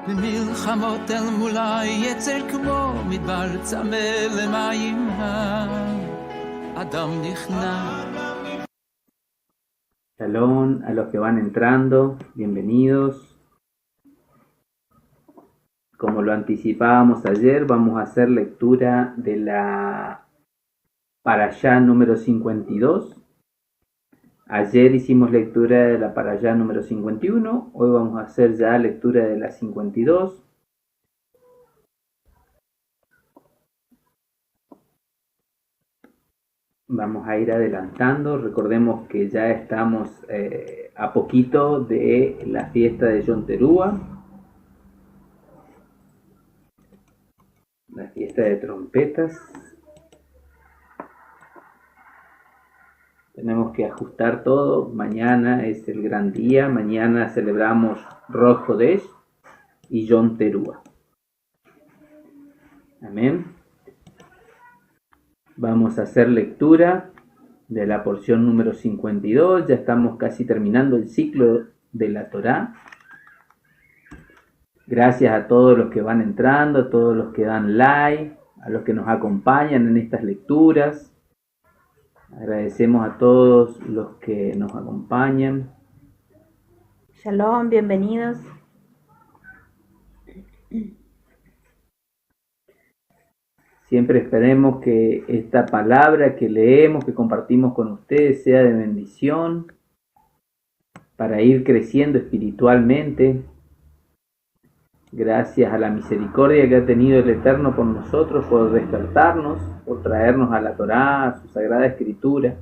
במלחמות אל מול היצר כמו מדבר צמא למים האדם נכנע. Shalom a los que van entrando, bienvenidos. Como lo anticipábamos ayer, vamos a hacer lectura de la Parashá número 52. Ayer hicimos lectura de la Parashá número 51, hoy vamos a hacer ya lectura de la 52. Vamos a ir adelantando, recordemos que ya estamos a poquito de la fiesta de Yom Teruah, la fiesta de trompetas. Tenemos que ajustar todo, mañana es el gran día, mañana celebramos Rosh Chodesh y Yom Teruah. Amén. Vamos a hacer lectura de la porción número 52, ya estamos casi terminando el ciclo de la Torá. Gracias a todos los que van entrando, a todos los que dan like, a los que nos acompañan en estas lecturas. Agradecemos a todos los que nos acompañan. Shalom, bienvenidos. Siempre esperemos que esta palabra que leemos, que compartimos con ustedes, sea de bendición para ir creciendo espiritualmente. Gracias a la misericordia que ha tenido el Eterno por nosotros, por despertarnos, por traernos a la Torá, a su Sagrada Escritura.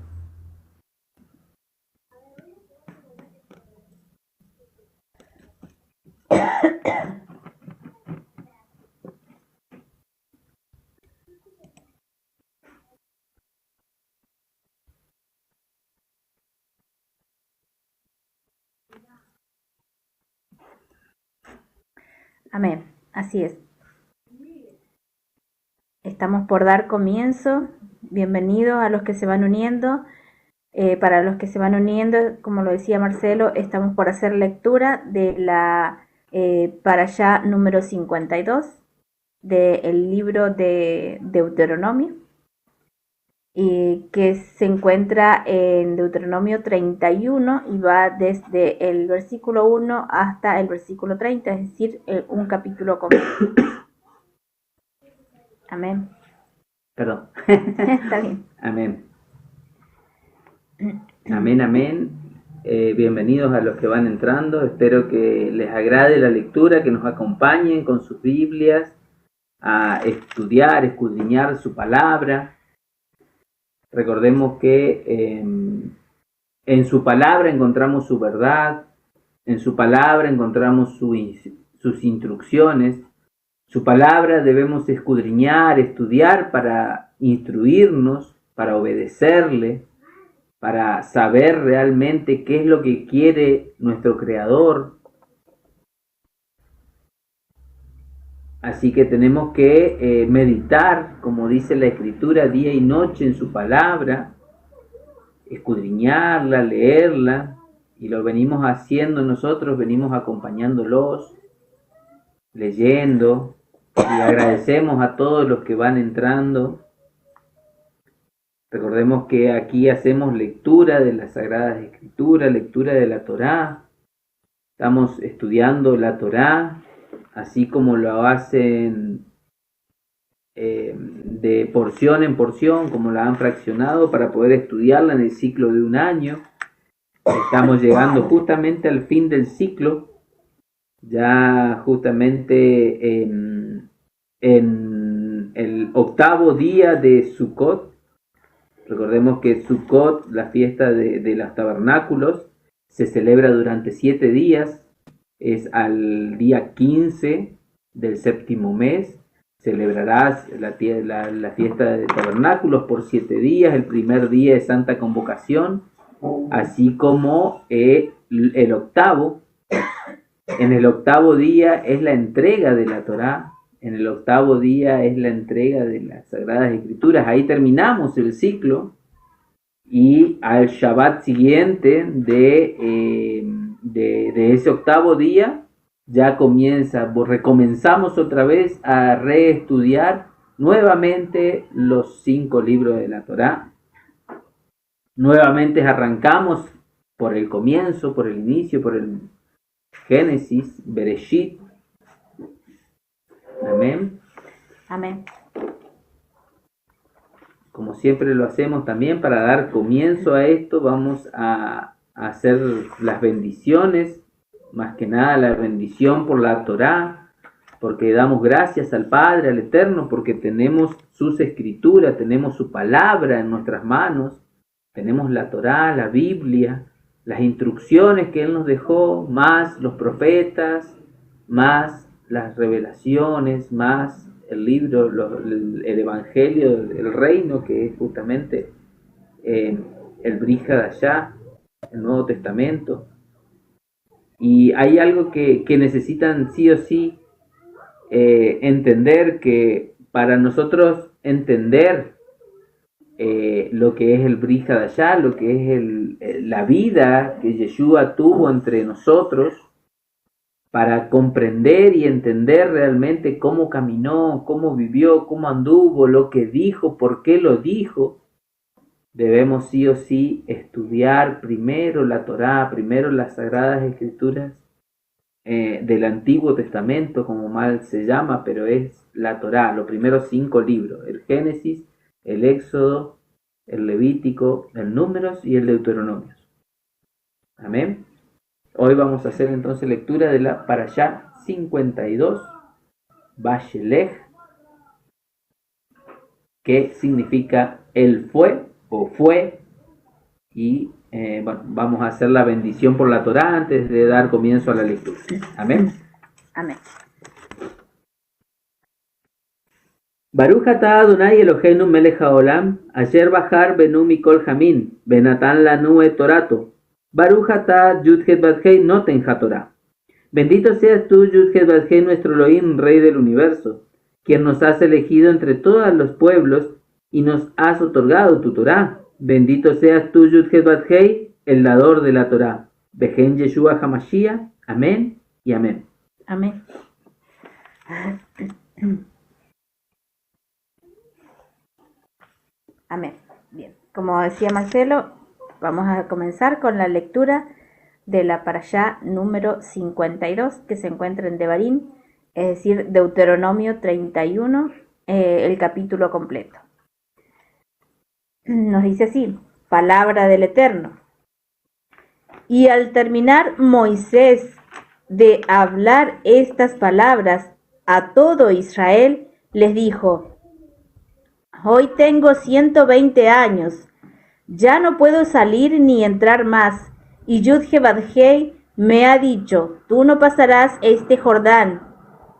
Amén, así es. Estamos por dar comienzo. Bienvenidos a los que se van uniendo. Para los que se van uniendo, como lo decía Marcelo, estamos por hacer lectura de la Parashá número 52 del libro de Deuteronomio, que se encuentra en Deuteronomio 31 y va desde el versículo 1 hasta el versículo 30, es decir, un capítulo completo. Amén. Perdón. Está bien. Amén. Amén, amén. Bienvenidos a los que van entrando. Espero que les agrade la lectura, que nos acompañen con sus Biblias a estudiar, escudriñar su palabra. Recordemos que en su palabra encontramos su verdad, en su palabra encontramos sus instrucciones. Su palabra debemos escudriñar, estudiar para instruirnos, para obedecerle, para saber realmente qué es lo que quiere nuestro Creador. Así que tenemos que meditar, como dice la Escritura, día y noche en su palabra, escudriñarla, leerla, y lo venimos haciendo nosotros, venimos acompañándolos, leyendo, y agradecemos a todos los que van entrando. Recordemos que aquí hacemos lectura de las Sagradas Escrituras, lectura de la Torá, estamos estudiando la Torá, así como lo hacen de porción en porción, como la han fraccionado para poder estudiarla en el ciclo de un año. Estamos llegando justamente al fin del ciclo, ya justamente en el octavo día de Sukkot. Recordemos que Sukkot, la fiesta de los tabernáculos, se celebra durante 7 días. Es al día 15 del séptimo mes. Celebrarás la fiesta de tabernáculos por 7 días. El primer día es Santa Convocación, así como el octavo. En el octavo día es la entrega de la Torá. En el octavo día es la entrega de las Sagradas Escrituras. Ahí terminamos el ciclo. Y al Shabbat siguiente de ese octavo día ya recomenzamos otra vez a reestudiar nuevamente los 5 libros de la Torá. Nuevamente arrancamos por el comienzo, por el inicio, por el Génesis, Bereshit. Amén. Amén. Como siempre lo hacemos también para dar comienzo a esto, vamos a hacer las bendiciones, más que nada la bendición por la Torá, porque damos gracias al Padre, al Eterno, porque tenemos sus escrituras, tenemos su palabra en nuestras manos, tenemos la Torá, la Biblia, las instrucciones que Él nos dejó, más los profetas, más las revelaciones, más el libro, el Evangelio del Reino, que es justamente el Brit Hadashah, el Nuevo Testamento. Y hay algo que necesitan sí o sí entender, que para nosotros entender lo que es el Brit Hadashah, lo que es la vida que Yeshua tuvo entre nosotros, para comprender y entender realmente cómo caminó, cómo vivió, cómo anduvo, lo que dijo, por qué lo dijo, debemos sí o sí estudiar primero la Torá, primero las Sagradas Escrituras del Antiguo Testamento, como mal se llama, pero es la Torá, los primeros 5 libros, el Génesis, el Éxodo, el Levítico, el Números y el Deuteronomio. Amén. Hoy vamos a hacer entonces lectura de la Parashá 52, Bashelech, que significa Él fue o fue, y bueno, vamos a hacer la bendición por la Torá antes de dar comienzo a la lectura. Amén. Amén. Baruch atah Adonai Eloheinu melech haolam, asher bahar benu mikol hamin, benatan lanu et torato. Baruch atah Yud-Het Vav-Hei noten ha-Torah. Bendito seas tú, Yud-Het Vav-Hei, nuestro Elohim, Rey del universo, quien nos has elegido entre todos los pueblos y nos has otorgado tu Torah. Bendito seas tú, Yud-Het Vav-Hei, el dador de la Torah. Bejen Yeshua HaMashiach. Amén y amén. Amén. Amén. Bien. Como decía Marcelo, vamos a comenzar con la lectura de la Parashá número 52, que se encuentra en Devarim, es decir, Deuteronomio 31, el capítulo completo. Nos dice así: palabra del Eterno. Y al terminar Moisés de hablar estas palabras a todo Israel, les dijo: hoy tengo 120 años, ya no puedo salir ni entrar más, y Yud-He Vav-Hei me ha dicho: tú no pasarás este Jordán.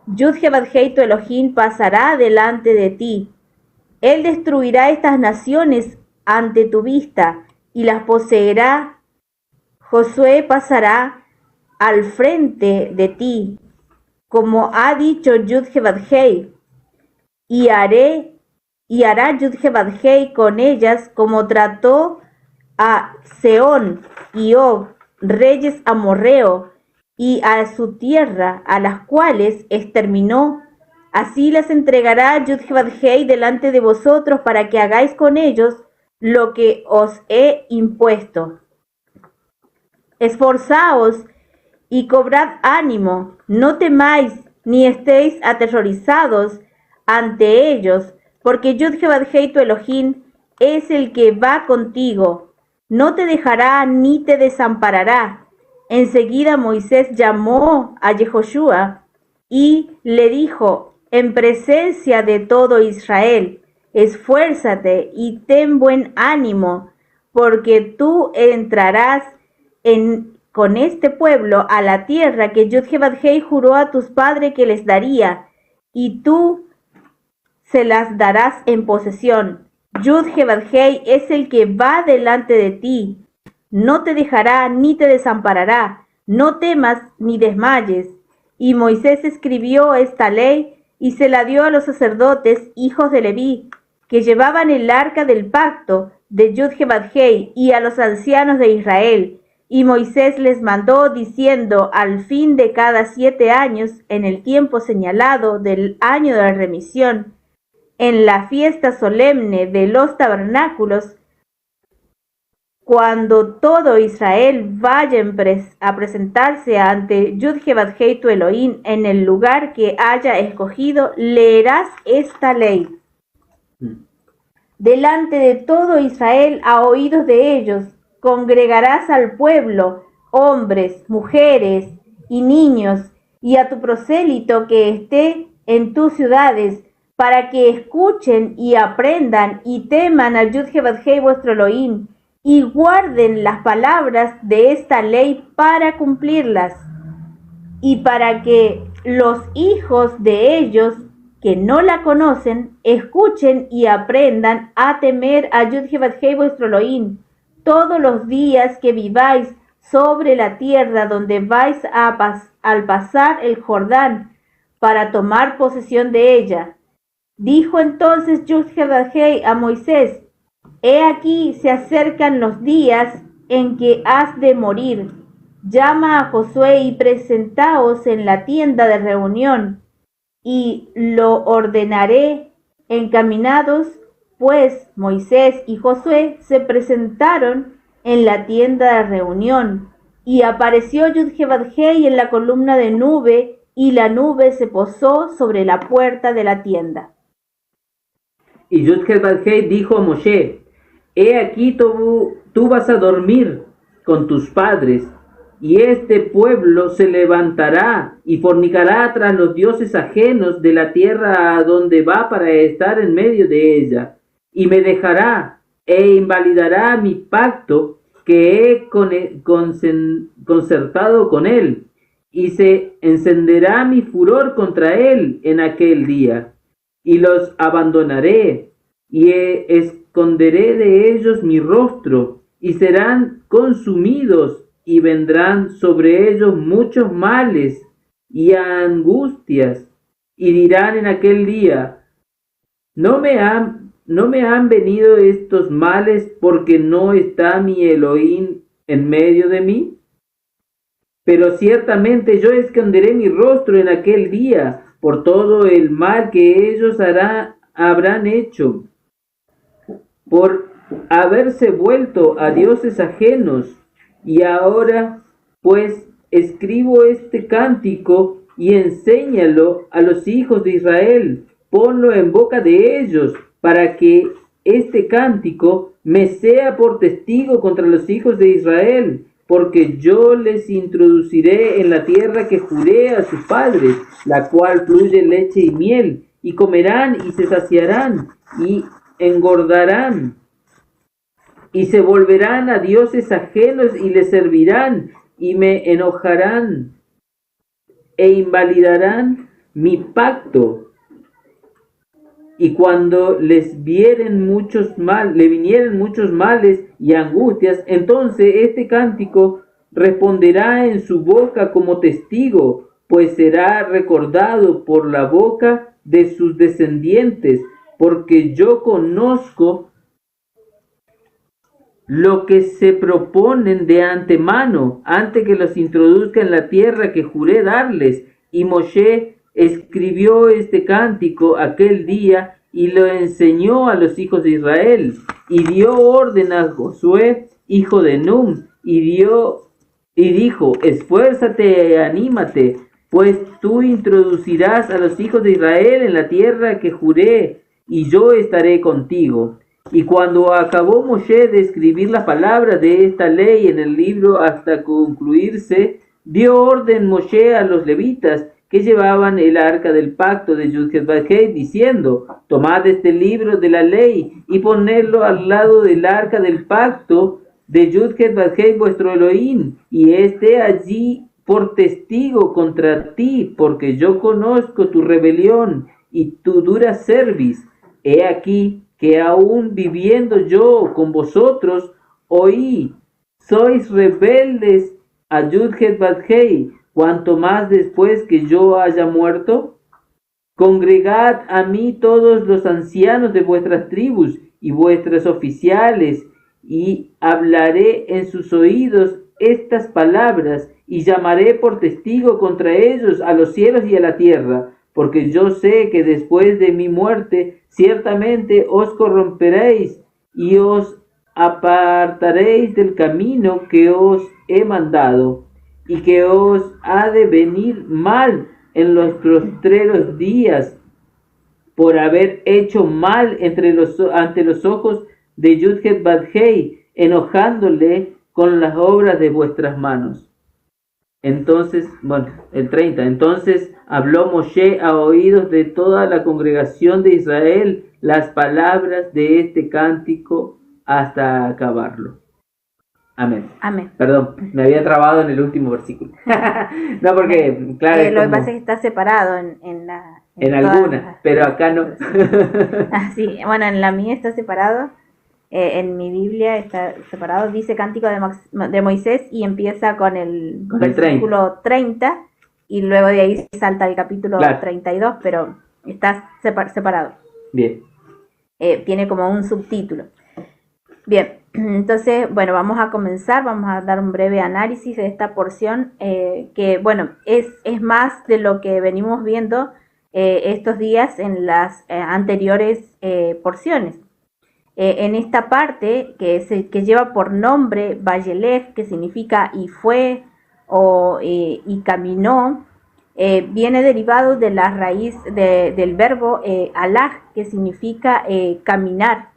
Yud-He Vav-Hei tu Elohim pasará delante de ti. Él destruirá estas naciones ante tu vista y las poseerá. Josué pasará al frente de ti, como ha dicho Yud-He Vav-Hei, y hará Yud-He Vav-Hei con ellas como trató a Sehón y Og, reyes amorreo, y a su tierra, a las cuales exterminó. Así las entregará Yud-He Vav-Hei delante de vosotros, para que hagáis con ellos lo que os he impuesto. Esforzaos y cobrad ánimo, no temáis ni estéis aterrorizados ante ellos, porque Yud-He Vav-Hei tu Elohim es el que va contigo, no te dejará ni te desamparará. Enseguida Moisés llamó a Yehoshua y le dijo en presencia de todo Israel: esfuérzate y ten buen ánimo, porque tú entrarás con este pueblo a la tierra que Yud-He Vav-Hei juró a tus padres que les daría, y tú se las darás en posesión. Yud-He Vav-Hei es el que va delante de ti, no te dejará ni te desamparará, no temas ni desmayes. Y Moisés escribió esta ley y se la dio a los sacerdotes, hijos de Leví, que llevaban el arca del pacto de Yud-He Vav-Hei, y a los ancianos de Israel, Y Moisés les mandó diciendo: al fin de cada 7 años, en el tiempo señalado del año de la remisión, en la fiesta solemne de los tabernáculos, cuando todo Israel vaya a presentarse ante Yud-Heh-Vav-Heh tu Elohim en el lugar que haya escogido, leerás esta ley delante de todo Israel a oídos de ellos. Congregarás al pueblo, hombres, mujeres y niños, y a tu prosélito que esté en tus ciudades, para que escuchen y aprendan y teman a Yud-Heh-Vav-Heh vuestro Elohim, y guarden las palabras de esta ley para cumplirlas, y para que los hijos de ellos que no la conocen escuchen y aprendan a temer a Yud-Heh-Vav-Heh vuestro Elohim todos los días que viváis sobre la tierra donde vais al pasar el Jordán para tomar posesión de ella. Dijo entonces Yud-Heh-Vav-Heh a Moisés: he aquí se acercan los días en que has de morir. Llama a Josué y presentaos en la tienda de reunión, y lo ordenaré. Encaminados pues Moisés y Josué se presentaron en la tienda de reunión, y apareció Yud-Heh-Vav-Heh en la columna de nube, y la nube se posó sobre la puerta de la tienda. Y Yud-Heh-Vav-Heh dijo a Moshe: he aquí tú vas a dormir con tus padres, y este pueblo se levantará y fornicará tras los dioses ajenos de la tierra a donde va para estar en medio de ella, y me dejará e invalidará mi pacto que he concertado con él, y se encenderá mi furor contra él en aquel día, y los abandonaré, y esconderé de ellos mi rostro, y serán consumidos, y vendrán sobre ellos muchos males y angustias, y dirán en aquel día: ¿No me han venido estos males porque no está mi Elohim en medio de mí? Pero ciertamente yo esconderé mi rostro en aquel día por todo el mal que ellos habrán hecho, por haberse vuelto a dioses ajenos. Y ahora pues escribo este cántico y enséñalo a los hijos de Israel, ponlo en boca de ellos, para que este cántico me sea por testigo contra los hijos de Israel, porque yo les introduciré en la tierra que juré a sus padres, la cual fluye leche y miel, y comerán y se saciarán y engordarán, y se volverán a dioses ajenos y les servirán, y me enojarán e invalidarán mi pacto. Y cuando le vinieren muchos males y angustias, entonces este cántico responderá en su boca como testigo, pues será recordado por la boca de sus descendientes, porque yo conozco lo que se proponen de antemano, antes que los introduzca en la tierra que juré darles. Y Moshe escribió este cántico aquel día y lo enseñó a los hijos de Israel, y dio orden a Josué, hijo de Nun, y dijo: esfuérzate y anímate, pues tú introducirás a los hijos de Israel en la tierra que juré, y yo estaré contigo. Y cuando acabó Moshe de escribir las palabras de esta ley en el libro hasta concluirse, dio orden Moshe a los levitas que llevaban el arca del pacto de Yud-Heh-Vav-Heh, diciendo: tomad este libro de la ley y ponedlo al lado del arca del pacto de Yud-Heh-Vav-Heh vuestro Elohim, y esté allí por testigo contra ti, porque yo conozco tu rebelión y tu dura cerviz. He aquí que aún viviendo yo con vosotros, oí: sois rebeldes a Yud-Heh-Vav-Heh, cuanto más después que yo haya muerto. Congregad a mí todos los ancianos de vuestras tribus y vuestros oficiales, y hablaré en sus oídos estas palabras y llamaré por testigo contra ellos a los cielos y a la tierra, porque yo sé que después de mi muerte ciertamente os corromperéis y os apartaréis del camino que os he mandado, y que os ha de venir mal en los postreros días por haber hecho mal ante los ojos de Yudhet Badhei, enojándole con las obras de vuestras manos. Entonces, el 30. Entonces habló Moshe a oídos de toda la congregación de Israel las palabras de este cántico hasta acabarlo. Amén. Amén. Perdón, me había trabado en el último versículo. No, porque, claro, lo que pasa es que está separado en algunas, pero acá no. Sí, bueno, en la mía está separado. En mi Biblia está separado, dice Cántico de Moisés y empieza con el versículo 30 y luego de ahí salta el capítulo 32, pero está separado. Bien. Tiene como un subtítulo. Bien, entonces, bueno, vamos a comenzar, vamos a dar un breve análisis de esta porción que, bueno, es más de lo que venimos viendo estos días en las anteriores porciones. En esta parte que lleva por nombre Vayelech, que significa y fue y caminó, viene derivado de la raíz del verbo alaj, que significa caminar.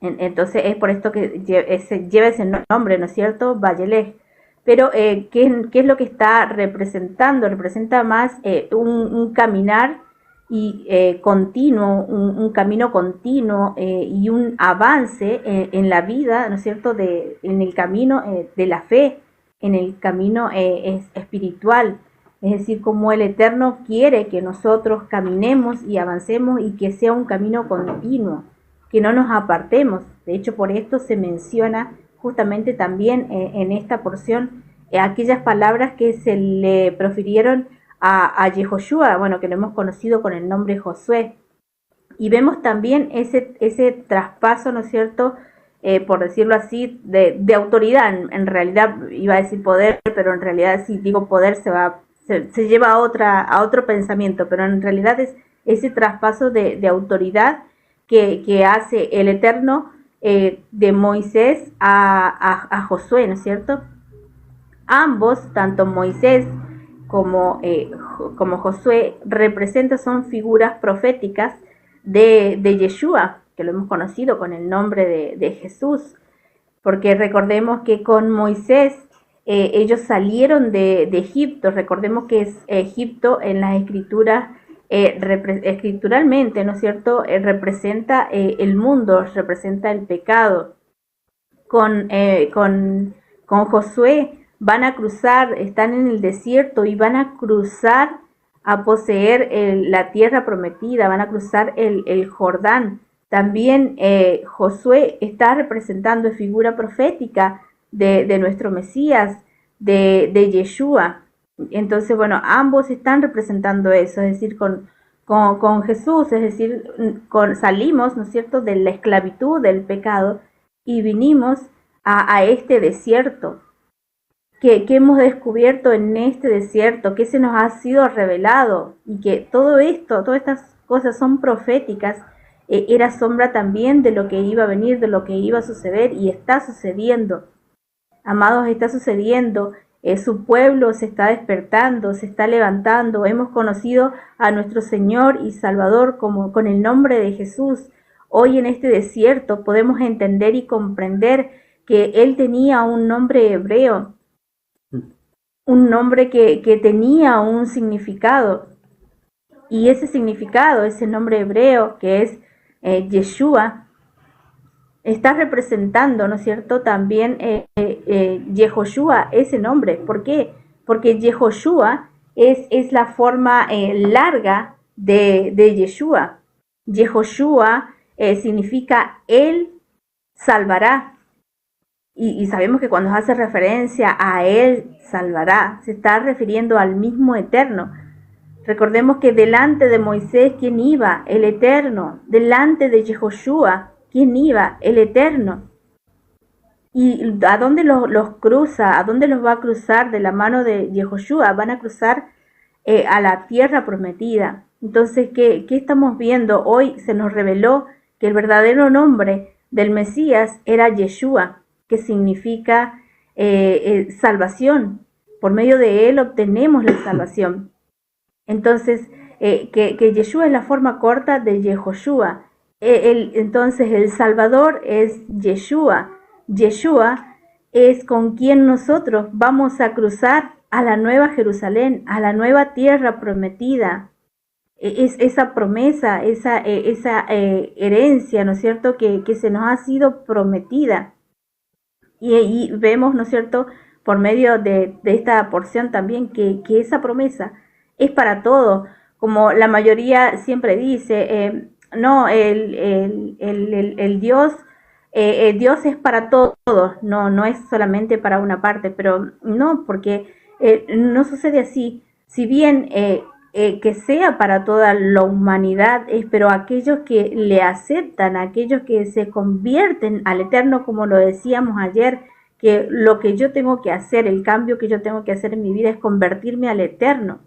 Entonces es por esto que lleva ese nombre, ¿no es cierto? Vayelech. Pero ¿qué es lo que está representando? Representa más un caminar y continuo, un camino continuo y un avance en la vida, ¿no es cierto?, en el camino de la fe, en el camino espiritual. Es decir, como el Eterno quiere que nosotros caminemos y avancemos y que sea un camino continuo, que no nos apartemos. De hecho, por esto se menciona justamente también en esta porción aquellas palabras que se le profirieron a Yehoshua, bueno, que lo hemos conocido con el nombre Josué. Y vemos también ese traspaso, ¿no es cierto?, por decirlo así, de autoridad. En realidad iba a decir poder, pero en realidad si digo poder se lleva a otro pensamiento, pero en realidad es ese traspaso de autoridad que hace el Eterno de Moisés a Josué, ¿no es cierto? Ambos, tanto Moisés como Josué, son figuras proféticas de Yeshua, que lo hemos conocido con el nombre de Jesús, porque recordemos que con Moisés ellos salieron de Egipto. Recordemos que Egipto en las escrituras, escrituralmente, ¿no es cierto?, representa el mundo, representa el pecado. Con Josué van a cruzar, están en el desierto y van a cruzar a poseer la tierra prometida, van a cruzar el Jordán. También Josué está representando figura profética de nuestro Mesías, de Yeshua. Entonces, bueno, ambos están representando eso, es decir, con Jesús, es decir, salimos, ¿no es cierto?, de la esclavitud, del pecado, y vinimos a este desierto. Que hemos descubierto en este desierto, que se nos ha sido revelado, y que todo esto, todas estas cosas son proféticas, era sombra también de lo que iba a venir, de lo que iba a suceder, y está sucediendo. Amados, está sucediendo. Su pueblo se está despertando, se está levantando. Hemos conocido a nuestro Señor y Salvador con el nombre de Jesús. Hoy en este desierto podemos entender y comprender que Él tenía un nombre hebreo, un nombre que tenía un significado. Y ese significado, ese nombre hebreo que es Yeshua, está representando, ¿no es cierto?, también Yehoshua, ese nombre. ¿Por qué? Porque Yehoshua es la forma larga de Yeshua. Yehoshua significa Él salvará. Y sabemos que cuando hace referencia a Él salvará, se está refiriendo al mismo Eterno. Recordemos que delante de Moisés, ¿quién iba? El Eterno. Delante de Yehoshua, ¿quién iba? El Eterno. ¿Y a dónde los cruza? ¿A dónde los va a cruzar de la mano de Yehoshua? Van a cruzar a la tierra prometida. Entonces, ¿qué estamos viendo? Hoy se nos reveló que el verdadero nombre del Mesías era Yeshua, que significa salvación. Por medio de él obtenemos la salvación. Entonces, que Yeshua es la forma corta de Yehoshua. Entonces, el Salvador es Yeshua. Yeshua es con quien nosotros vamos a cruzar a la nueva Jerusalén, a la nueva tierra prometida. Es esa promesa, esa herencia, ¿no es cierto?, que se nos ha sido prometida. Y vemos, ¿no es cierto?, por medio de esta porción también, que esa promesa es para todo. Como la mayoría siempre dice, no, el Dios... Dios es para todos, no es solamente para una parte, pero no, porque no sucede así. Si bien que sea para toda la humanidad, pero aquellos que le aceptan, aquellos que se convierten al Eterno, como lo decíamos ayer, que lo que yo tengo que hacer, el cambio que yo tengo que hacer en mi vida es convertirme al Eterno,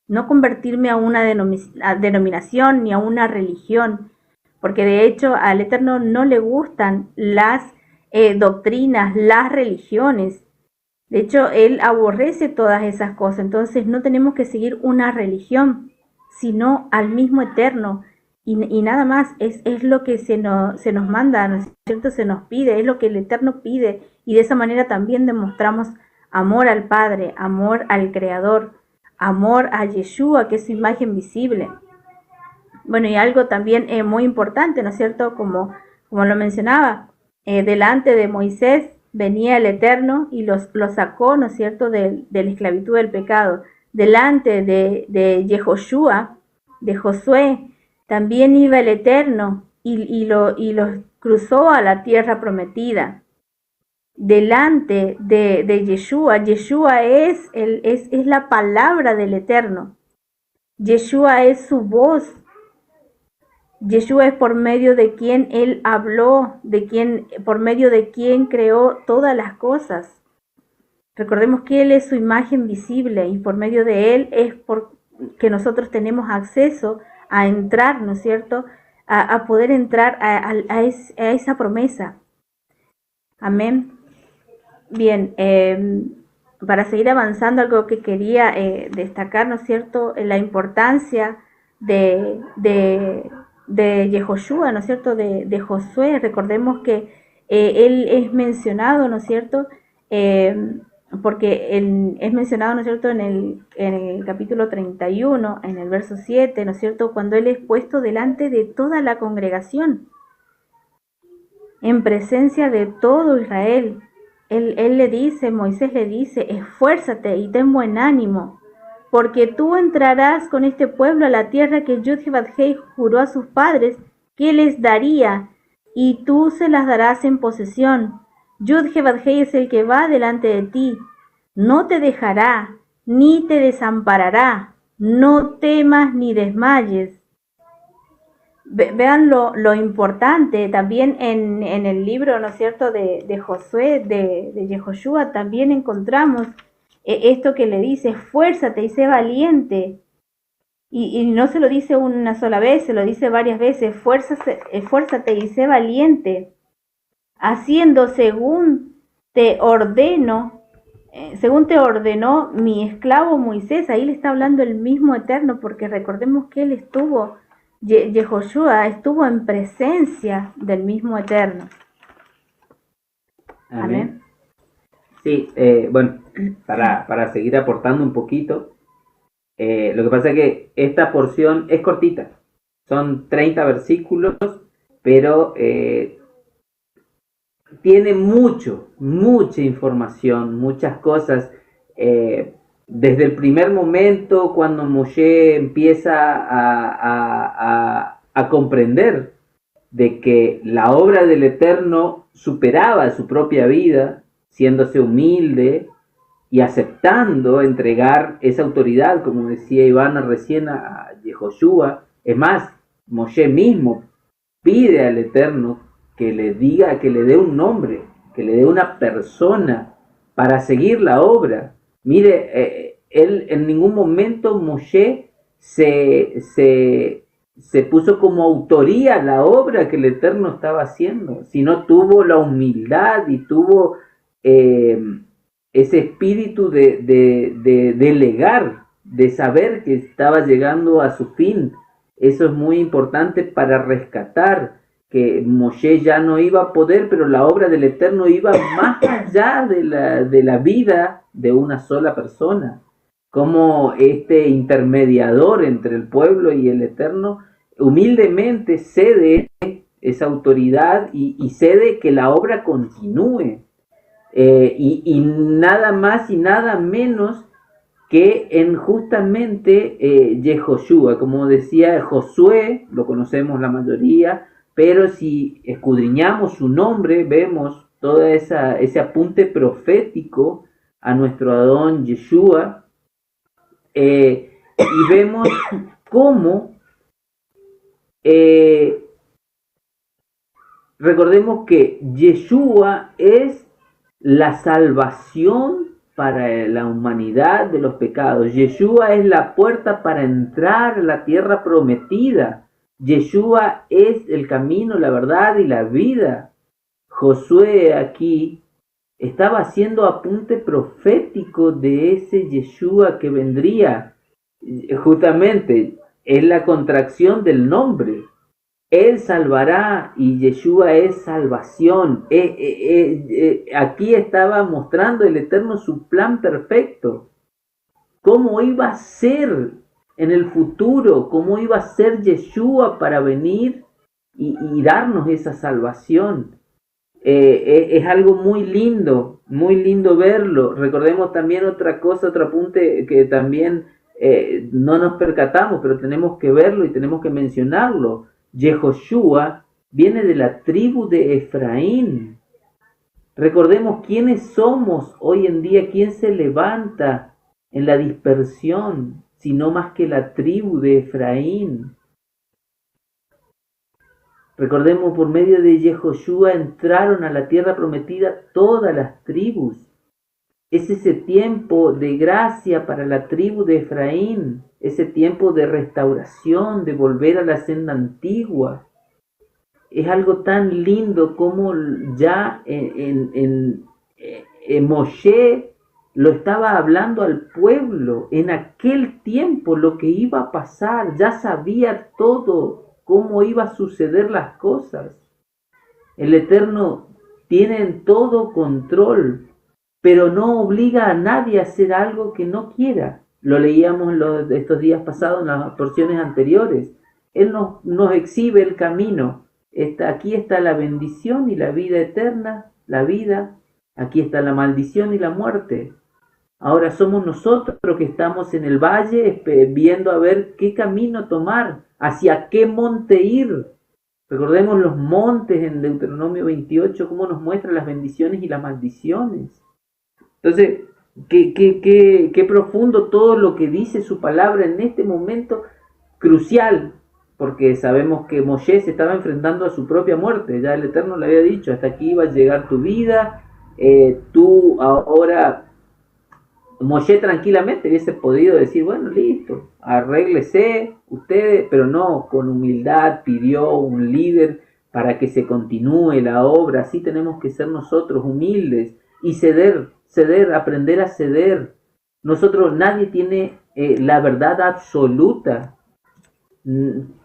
no convertirme a una denominación ni a una religión. Porque de hecho al Eterno no le gustan las doctrinas, las religiones. De hecho, Él aborrece todas esas cosas. Entonces no tenemos que seguir una religión, sino al mismo Eterno. Y nada más, es lo que se nos manda, ¿no es cierto? Se nos pide, es lo que el Eterno pide. Y de esa manera también demostramos amor al Padre, amor al Creador, amor a Yeshua, que es su imagen visible. Bueno, y algo también muy importante, ¿no es cierto? Como lo mencionaba, delante de Moisés venía el Eterno y lo sacó, ¿no es cierto?, de la esclavitud del pecado. Delante de Yehoshua, de Josué, también iba el Eterno y los cruzó a la tierra prometida. Delante de Yeshua, Yeshua es la palabra del Eterno. Yeshua es su voz. Yeshua es por medio de quien Él habló, por medio de quien creó todas las cosas. Recordemos que Él es su imagen visible y por medio de Él es que nosotros tenemos acceso a entrar, ¿no es cierto?, a poder entrar a esa promesa. Amén. Bien, para seguir avanzando, algo que quería destacar, ¿no es cierto?, la importancia de Yehoshua, ¿no es cierto?, de Josué. Recordemos que él es mencionado, ¿no es cierto?, porque él es mencionado, ¿no es cierto?, en el capítulo 31, en el verso 7, ¿no es cierto?, cuando él es puesto delante de toda la congregación, en presencia de todo Israel. Él le dice, Moisés le dice, esfuérzate y ten buen ánimo, porque tú entrarás con este pueblo a la tierra que Yud-Heh-Vav-Hei juró a sus padres que les daría, y tú se las darás en posesión. Yud-Heh-Vav-Hei es el que va delante de ti, no te dejará, ni te desamparará, no temas ni desmayes. Vean lo importante también en el libro, ¿no es cierto?, de Josué, de Yehoshua, también encontramos esto que le dice, esfuérzate y sé valiente. Y no se lo dice una sola vez, se lo dice varias veces, esfuérzate y sé valiente, haciendo según te ordenó mi esclavo Moisés. Ahí le está hablando el mismo Eterno, porque recordemos que él Yehoshua estuvo en presencia del mismo Eterno. Amén. Sí, bueno, para seguir aportando un poquito, lo que pasa es que esta porción es cortita, son 30 versículos, pero tiene mucha información, muchas cosas. Desde el primer momento, cuando Moshe empieza a comprender de que la obra del Eterno superaba su propia vida, siéndose humilde y aceptando entregar esa autoridad, como decía Ivana recién, a Yehoshua. Es más, Moshe mismo pide al Eterno que le diga, que le dé un nombre, que le dé una persona para seguir la obra. Mire, él en ningún momento Moshe se puso como autoría la obra que el Eterno estaba haciendo, sino tuvo la humildad y tuvo ese espíritu de delegar, de saber que estaba llegando a su fin. Eso es muy importante para rescatar que Moshe ya no iba a poder, pero la obra del Eterno iba más allá de la vida de una sola persona. Como este intermediador entre el pueblo y el Eterno humildemente cede esa autoridad y cede que la obra continúe. Y nada más y nada menos que en justamente Yehoshua, como decía Josué, lo conocemos la mayoría, pero si escudriñamos su nombre, vemos todo ese apunte profético a nuestro Adón Yeshua, y vemos cómo, recordemos que Yeshua es la salvación para la humanidad de los pecados. Yeshua es la puerta para entrar a la tierra prometida. Yeshua es el camino, la verdad y la vida. Josué aquí estaba haciendo apunte profético de ese Yeshua que vendría. Justamente es la contracción del nombre. Él salvará y Yeshua es salvación. Aquí estaba mostrando el Eterno su plan perfecto. Cómo iba a ser en el futuro, cómo iba a ser Yeshua para venir y darnos esa salvación. Es algo muy lindo verlo. Recordemos también otra cosa, otro apunte que también no nos percatamos, pero tenemos que verlo y tenemos que mencionarlo. Yehoshua viene de la tribu de Efraín. Recordemos quiénes somos hoy en día, quién se levanta en la dispersión, sino más que la tribu de Efraín. Recordemos, por medio de Yehoshua entraron a la tierra prometida todas las tribus. Es ese tiempo de gracia para la tribu de Efraín, ese tiempo de restauración, de volver a la senda antigua. Es algo tan lindo como ya en Moshe lo estaba hablando al pueblo. En aquel tiempo lo que iba a pasar, ya sabía todo, cómo iba a suceder las cosas. El Eterno tiene en todo control, pero no obliga a nadie a hacer algo que no quiera. Lo leíamos estos días pasados en las porciones anteriores. Él nos exhibe el camino. Aquí está la bendición y la vida eterna, la vida. Aquí está la maldición y la muerte. Ahora somos nosotros que estamos en el valle viendo a ver qué camino tomar, hacia qué monte ir. Recordemos los montes en Deuteronomio 28, cómo nos muestra las bendiciones y las maldiciones. Entonces, qué profundo todo lo que dice su palabra en este momento crucial, porque sabemos que Moshe se estaba enfrentando a su propia muerte. Ya el Eterno le había dicho, hasta aquí iba a llegar tu vida, tú ahora... Moshe tranquilamente hubiese podido decir, bueno, listo, arréglese ustedes, pero no, con humildad pidió un líder para que se continúe la obra. Así tenemos que ser nosotros, humildes, y ceder, aprender a ceder. Nosotros, nadie tiene la verdad absoluta.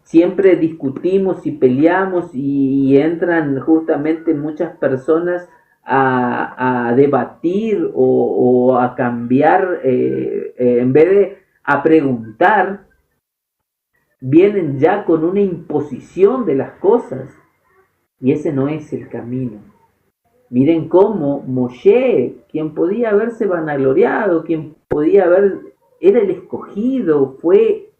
Siempre discutimos y peleamos y entran justamente muchas personas a debatir o a cambiar, en vez de a preguntar, vienen ya con una imposición de las cosas, y ese no es el camino. Miren cómo Moshe, quien podía haberse vanagloriado, quien podía era el escogido, fue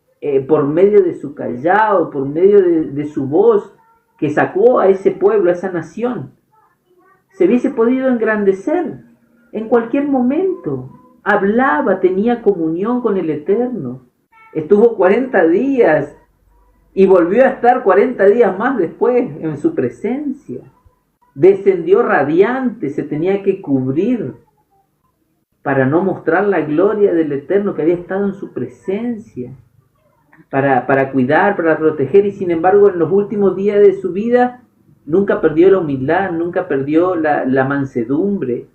por medio de su callado, por medio de su voz, que sacó a ese pueblo, a esa nación. Se hubiese podido engrandecer en cualquier momento. Hablaba, tenía comunión con el Eterno. Estuvo 40 días y volvió a estar 40 días más después en su presencia. descendió radiante, se tenía que cubrir para no mostrar la gloria del Eterno que había estado en su presencia, para cuidar, para proteger, y sin embargo en los últimos días de su vida nunca perdió la humildad, nunca perdió la mansedumbre,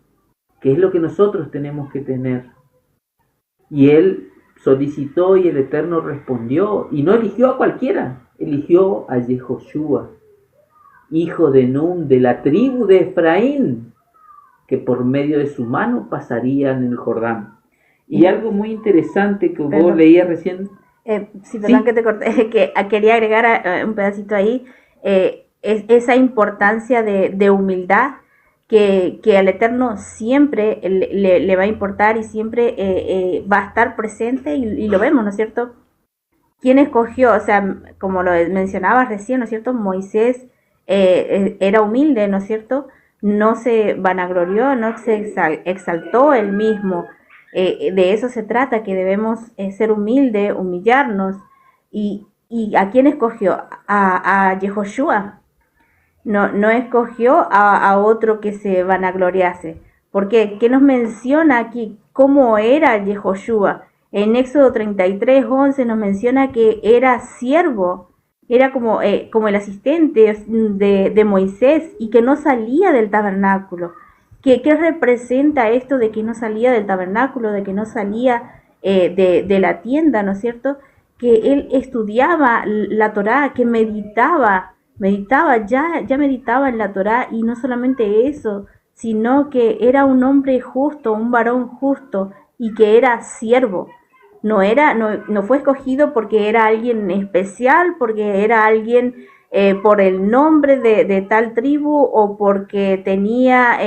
que es lo que nosotros tenemos que tener. Y él solicitó y el Eterno respondió, y no eligió a cualquiera, eligió a Yehoshua, hijo de Nun, de la tribu de Efraín, que por medio de su mano pasarían el Jordán. Y algo muy interesante que vos leías recién. Sí, perdón que te corté, que quería agregar un pedacito ahí, es esa importancia de humildad que al Eterno siempre le va a importar y siempre va a estar presente, y lo vemos, ¿no es cierto? ¿Quién escogió? O sea, como lo mencionabas recién, ¿no es cierto? Moisés era humilde, ¿no es cierto? No se vanaglorió, no se exaltó él mismo. De eso se trata, que debemos ser humildes, humillarnos. ¿Y a quién escogió? A Yehoshua. No escogió a otro que se vanagloriase. ¿Por qué? ¿Qué nos menciona aquí? ¿Cómo era Yehoshua? En Éxodo 33:11 nos menciona que era siervo, era como el asistente de Moisés, y que no salía del tabernáculo. ¿Qué representa esto de que no salía del tabernáculo, de que no salía de la tienda, ¿no es cierto? Que él estudiaba la Torá, que meditaba, ya meditaba en la Torá, y no solamente eso, sino que era un hombre justo, un varón justo, y que era siervo. No fue escogido porque era alguien especial, porque era alguien por el nombre de tal tribu, o porque tenía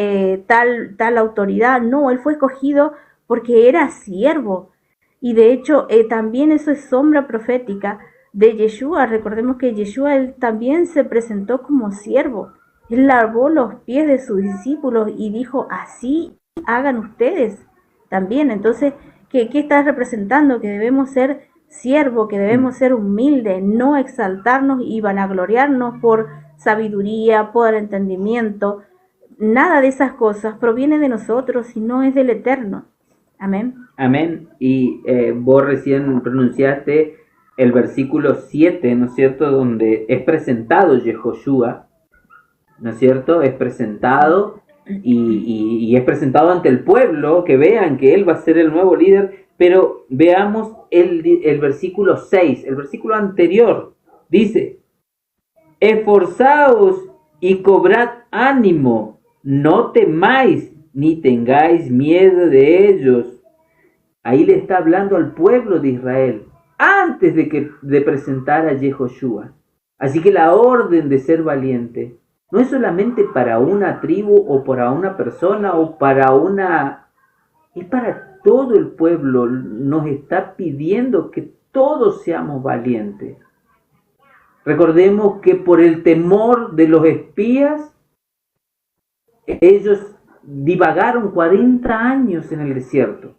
tal autoridad. No, él fue escogido porque era siervo. Y de hecho también eso es sombra profética de Yeshua. Recordemos que Yeshua, él también se presentó como siervo. Él lavó los pies de sus discípulos y dijo: así hagan ustedes también. Entonces, ¿qué está representando? Que debemos ser siervos, que debemos ser humildes, no exaltarnos y vanagloriarnos por sabiduría, por entendimiento. Nada de esas cosas proviene de nosotros, sino es del Eterno. Amén. Amén. Y vos recién pronunciaste el versículo 7, ¿no es cierto?, donde es presentado Yehoshua, ¿no es cierto? Es presentado y es presentado ante el pueblo, que vean que él va a ser el nuevo líder. Pero veamos el versículo 6, el versículo anterior. Dice: esforzaos y cobrad ánimo, no temáis ni tengáis miedo de ellos. Ahí le está hablando al pueblo de Israel antes de presentar a Yehoshua. Así que la orden de ser valiente no es solamente para una tribu o para una persona o para una... es para todo el pueblo. Nos está pidiendo que todos seamos valientes. Recordemos que por el temor de los espías, ellos divagaron 40 años en el desierto.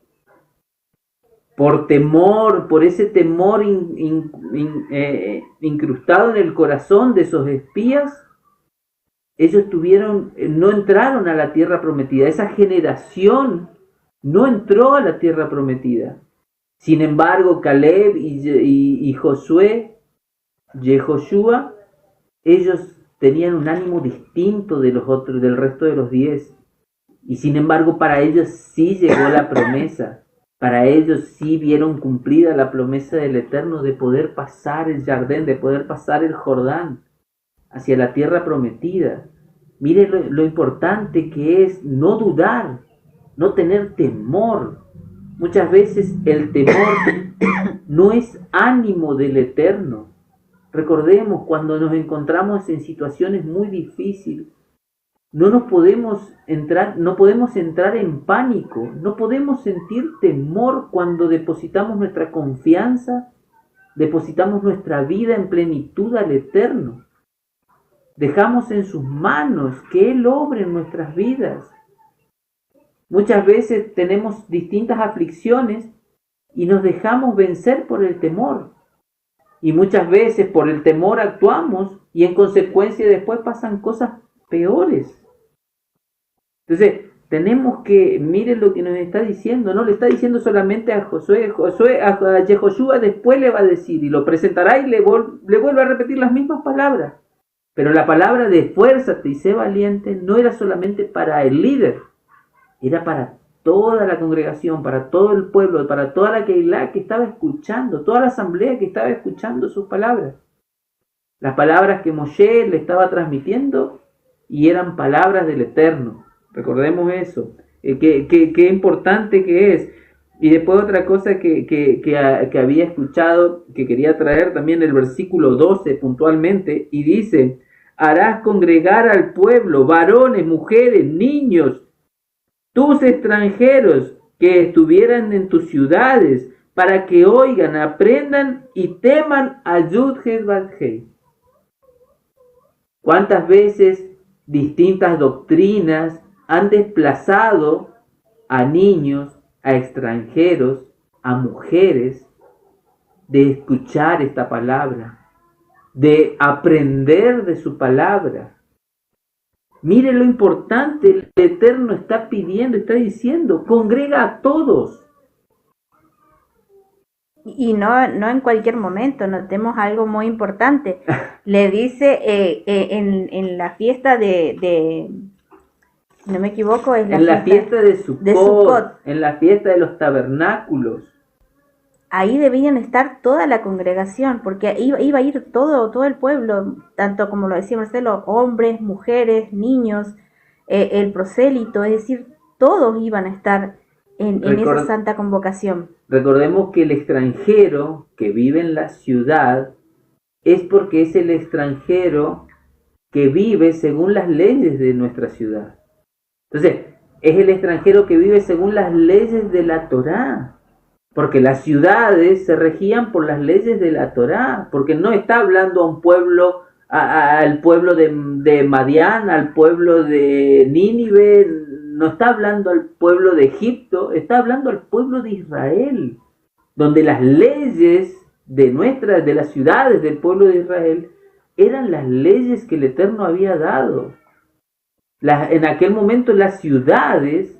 Por temor, por ese temor incrustado en el corazón de esos espías, ellos no entraron a la tierra prometida. Esa generación no entró a la tierra prometida. Sin embargo, Caleb y Josué, Yehoshua, ellos tenían un ánimo distinto de los otros, del resto de los 10. Y sin embargo, para ellos sí llegó la promesa. Para ellos sí vieron cumplida la promesa del Eterno de poder pasar el Jardín, de poder pasar el Jordán hacia la tierra prometida. Miren lo importante que es no dudar, no tener temor. Muchas veces el temor no es ánimo del Eterno. Recordemos, cuando nos encontramos en situaciones muy difíciles, no podemos entrar en pánico, no podemos sentir temor cuando depositamos nuestra confianza, depositamos nuestra vida en plenitud al Eterno. Dejamos en sus manos que Él obre en nuestras vidas. Muchas veces tenemos distintas aflicciones y nos dejamos vencer por el temor. Y muchas veces por el temor actuamos y en consecuencia después pasan cosas peores. Entonces, tenemos que, miren lo que nos está diciendo, no le está diciendo solamente a Josué, a Yehoshua después le va a decir, y lo presentará y le vuelve a repetir las mismas palabras. Pero la palabra de esfuérzate y sé valiente no era solamente para el líder, era para toda la congregación, para todo el pueblo, para toda la Keilah que estaba escuchando, toda la asamblea que estaba escuchando sus palabras. Las palabras que Moshe le estaba transmitiendo y eran palabras del Eterno. Recordemos eso. Qué importante que es. Y después otra cosa que había escuchado, que quería traer también el versículo 12 puntualmente, y dice, harás congregar al pueblo, varones, mujeres, niños, tus extranjeros que estuvieran en tus ciudades, para que oigan, aprendan y teman a Yud-Heh-Vav-Heh. ¿Cuántas veces distintas doctrinas han desplazado a niños, a extranjeros, a mujeres, de escuchar esta palabra, de aprender de su palabra? Mire lo importante, el Eterno está pidiendo, está diciendo, congrega a todos. Y no en cualquier momento, notemos algo muy importante. Le dice en la fiesta de si no me equivoco, es la fiesta de Sukkot, en la fiesta de los tabernáculos. Ahí debían estar toda la congregación, porque iba a ir todo el pueblo, tanto como lo decía Marcelo, hombres, mujeres, niños, el prosélito, es decir, todos iban a estar en esa santa convocación. Recordemos que el extranjero que vive en la ciudad es porque es el extranjero que vive según las leyes de nuestra ciudad. Entonces, es el extranjero que vive según las leyes de la Torá. Porque las ciudades se regían por las leyes de la Torá, porque no está hablando a un pueblo, al pueblo de Madián, al pueblo de Nínive, no está hablando al pueblo de Egipto, está hablando al pueblo de Israel, donde las leyes de las ciudades del pueblo de Israel eran las leyes que el Eterno había dado. En aquel momento las ciudades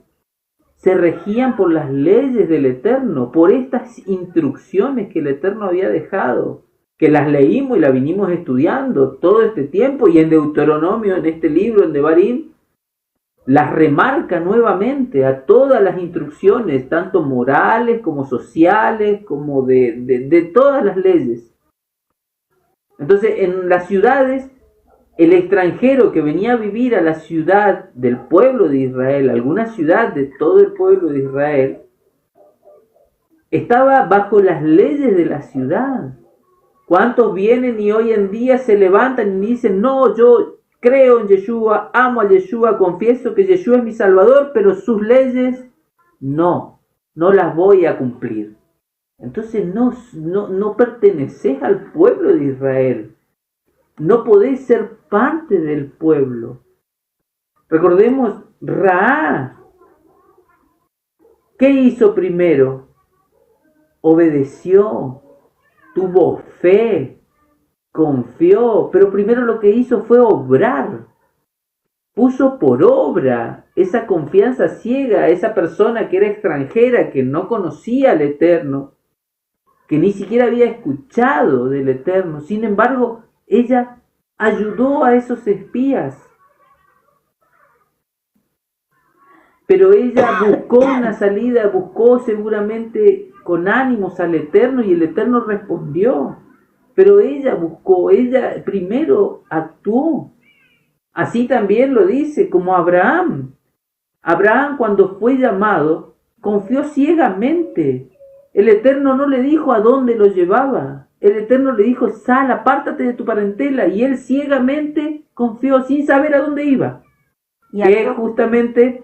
se regían por las leyes del Eterno, por estas instrucciones que el Eterno había dejado, que las leímos y las vinimos estudiando todo este tiempo, y en Deuteronomio, en este libro, en Devarim, las remarca nuevamente a todas las instrucciones, tanto morales como sociales, como de todas las leyes. Entonces, en las ciudades, el extranjero que venía a vivir a la ciudad del pueblo de Israel, alguna ciudad de todo el pueblo de Israel, estaba bajo las leyes de la ciudad. ¿Cuántos vienen y hoy en día se levantan y dicen, no, yo creo en Yeshua, amo a Yeshua, confieso que Yeshua es mi Salvador, pero sus leyes no las voy a cumplir? Entonces no perteneces al pueblo de Israel. No podés ser parte del pueblo. Recordemos, Ra. ¿Qué hizo primero? Obedeció, tuvo fe, confió, pero primero lo que hizo fue obrar. Puso por obra esa confianza ciega a esa persona que era extranjera, que no conocía al Eterno, que ni siquiera había escuchado del Eterno. Sin embargo, ella ayudó a esos espías. Pero ella buscó una salida, buscó seguramente con ánimos al Eterno, y el Eterno respondió. Pero ella buscó, ella primero actuó. Así también lo dice, como Abraham. Abraham, cuando fue llamado, confió ciegamente. El Eterno no le dijo a dónde lo llevaba. El Eterno le dijo, sal, apártate de tu parentela. Y él ciegamente confió sin saber a dónde iba. Y que justamente...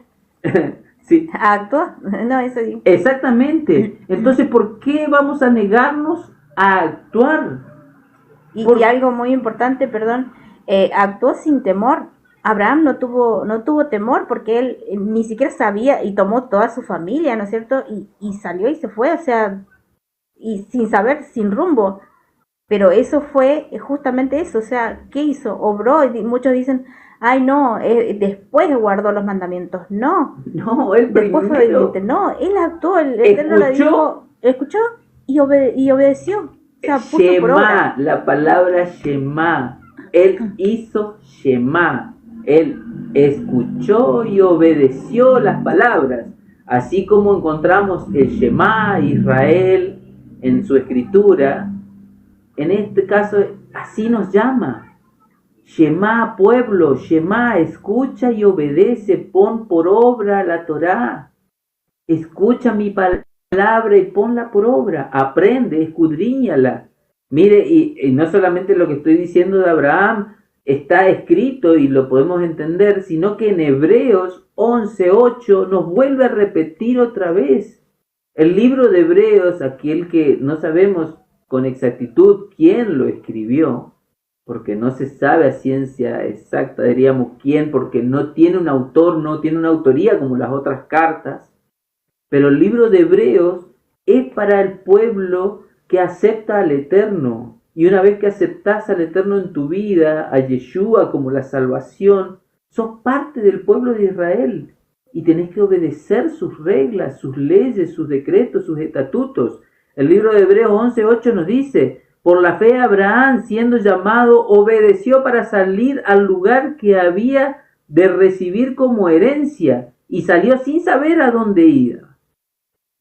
sí. ¿Actuó? No, eso sí. Exactamente. Entonces, ¿por qué vamos a negarnos a actuar? Y algo muy importante, perdón, actuó sin temor. Abraham no tuvo temor, porque él ni siquiera sabía, y tomó toda su familia, ¿no es cierto? Y salió y se fue, o sea, y sin saber, sin rumbo. Pero eso fue justamente eso, o sea, ¿qué hizo? Obró, y muchos dicen, ay no, después guardó los mandamientos. No, No, él después fue primero obediente. No, él actuó, el Eterno le dijo, escuchó y obedeció. O sea, puso por obra. Shema, la palabra Shema. Él hizo Shema. Él escuchó y obedeció las palabras. Así como encontramos el Shema Israel en su escritura, en este caso así nos llama. Shema, pueblo, Shema, escucha y obedece, pon por obra la Torá. Escucha mi palabra y ponla por obra. Aprende, escudriñala. Mire, y no solamente lo que estoy diciendo de Abraham está escrito y lo podemos entender, sino que en Hebreos 11:8 nos vuelve a repetir otra vez. El libro de Hebreos, aquel que no sabemos con exactitud quién lo escribió, porque no se sabe a ciencia exacta, diríamos quién, porque no tiene un autor, no tiene una autoría como las otras cartas, pero el libro de Hebreos es para el pueblo que acepta al Eterno. Y una vez que aceptás al Eterno en tu vida, a Yeshua como la salvación, sos parte del pueblo de Israel y tenés que obedecer sus reglas, sus leyes, sus decretos, sus estatutos. El libro de Hebreos 11:8 nos dice, por la fe Abraham, siendo llamado, obedeció para salir al lugar que había de recibir como herencia y salió sin saber a dónde iba.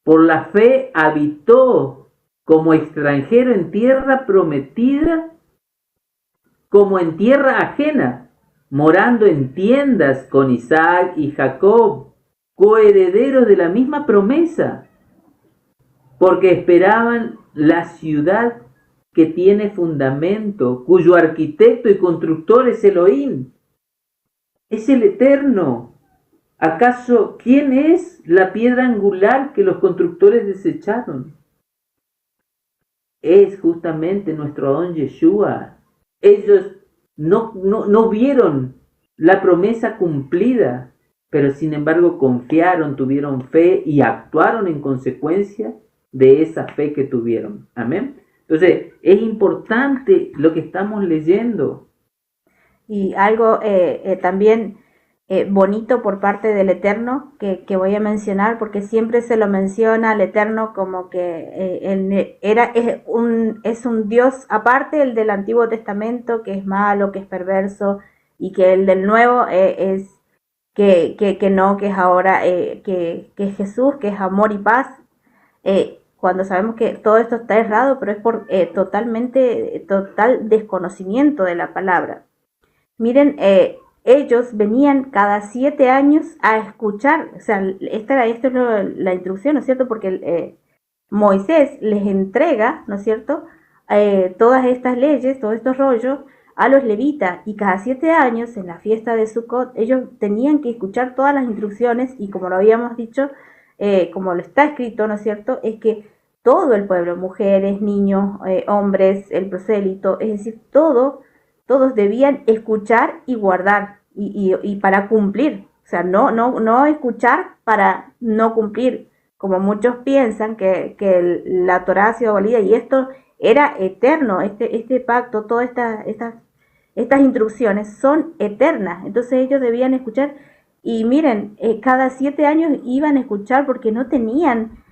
Por la fe habitó como extranjero en tierra prometida, como en tierra ajena, morando en tiendas con Isaac y Jacob, coherederos de la misma promesa, porque esperaban la ciudad que tiene fundamento, cuyo arquitecto y constructor es Elohim, es el Eterno. ¿Acaso quién es la piedra angular que los constructores desecharon? Es justamente nuestro Adón Yeshua. Ellos no vieron la promesa cumplida, pero sin embargo confiaron, tuvieron fe y actuaron en consecuencia de esa fe que tuvieron. Amén. Entonces, es importante lo que estamos leyendo. Y algo también bonito por parte del Eterno que voy a mencionar, porque siempre se lo menciona al Eterno como que es un Dios aparte, el del Antiguo Testamento, que es malo, que es perverso, y que el del Nuevo es que es ahora, que es Jesús, que es amor y paz, cuando sabemos que todo esto está errado, pero es por total desconocimiento de la palabra. Miren, ellos venían cada 7 años a escuchar, o sea, esta es la instrucción, ¿no es cierto? Porque Moisés les entrega, ¿no es cierto?, todas estas leyes, todos estos rollos a los levitas, y cada 7 años en la fiesta de Sukkot ellos tenían que escuchar todas las instrucciones, y como lo habíamos dicho, como lo está escrito, ¿no es cierto?, es que todo el pueblo, mujeres, niños, hombres, el prosélito, es decir, todos debían escuchar y guardar, y para cumplir, o sea, no escuchar para no cumplir, como muchos piensan que la Torá ha sido abolida, y esto era eterno, este pacto, todas estas instrucciones son eternas, entonces ellos debían escuchar, y miren, cada 7 años iban a escuchar porque no tenían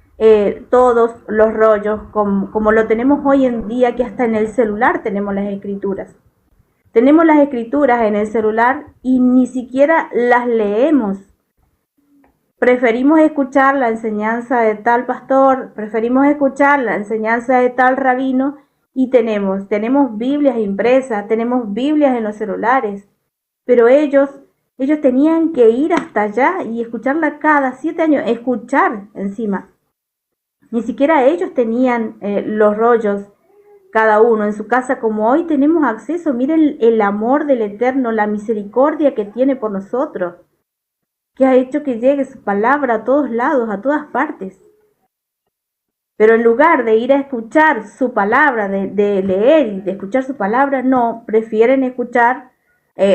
todos los rollos como lo tenemos hoy en día, que hasta en el celular tenemos las escrituras. Tenemos las escrituras en el celular y ni siquiera las leemos. Preferimos escuchar la enseñanza de tal pastor, preferimos escuchar la enseñanza de tal rabino, y tenemos Biblias impresas, tenemos Biblias en los celulares, pero ellos tenían que ir hasta allá y escucharla cada 7 años, escuchar encima. Ni siquiera ellos tenían los rollos cada uno en su casa como hoy tenemos acceso. Miren el amor del Eterno, la misericordia que tiene por nosotros, que ha hecho que llegue su palabra a todos lados, a todas partes. Pero en lugar de ir a escuchar su palabra, de leer y de escuchar su palabra, no, prefieren escuchar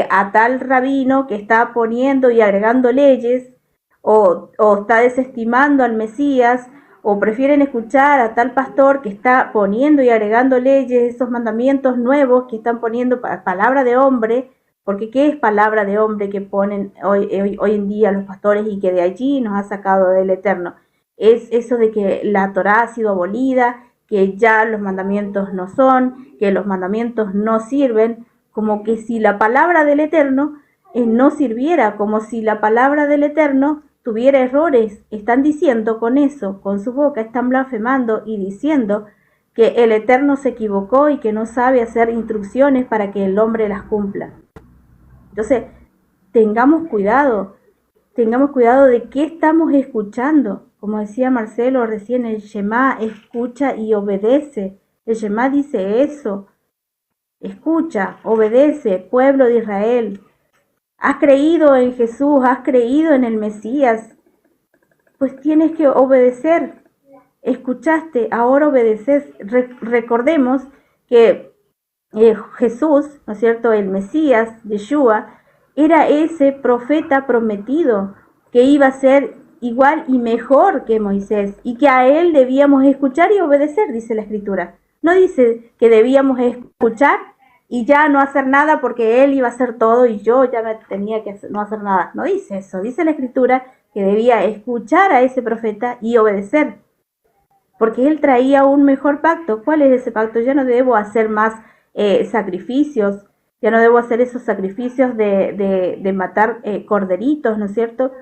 a tal rabino que está poniendo y agregando leyes, o está desestimando al Mesías, o prefieren escuchar a tal pastor que está poniendo y agregando leyes, esos mandamientos nuevos que están poniendo palabra de hombre, Porque ¿qué es palabra de hombre que ponen hoy en día los pastores y que de allí nos ha sacado del Eterno? Es eso de que la Torá ha sido abolida, que ya los mandamientos no son, que los mandamientos no sirven, como que si la palabra del Eterno no sirviera, como si la palabra del Eterno tuviera errores. Están diciendo con eso, con su boca, están blasfemando y diciendo que el Eterno se equivocó y que no sabe hacer instrucciones para que el hombre las cumpla. Entonces, tengamos cuidado de qué estamos escuchando. Como decía Marcelo recién, el Shema escucha y obedece. El Shema dice eso. Escucha, obedece, pueblo de Israel. Has creído en Jesús, has creído en el Mesías, pues tienes que obedecer. Escuchaste, ahora obedeces. Recordemos que Jesús, ¿no es cierto?, el Mesías, Yeshua, era ese profeta prometido que iba a ser igual y mejor que Moisés y que a él debíamos escuchar y obedecer, dice la Escritura. No dice que debíamos escuchar y ya no hacer nada porque él iba a hacer todo y yo ya me tenía que no hacer nada. No dice eso, dice la Escritura que debía escuchar a ese profeta y obedecer, porque él traía un mejor pacto. ¿Cuál es ese pacto? Ya no debo hacer más sacrificios, ya no debo hacer esos sacrificios de matar corderitos, ¿no es cierto?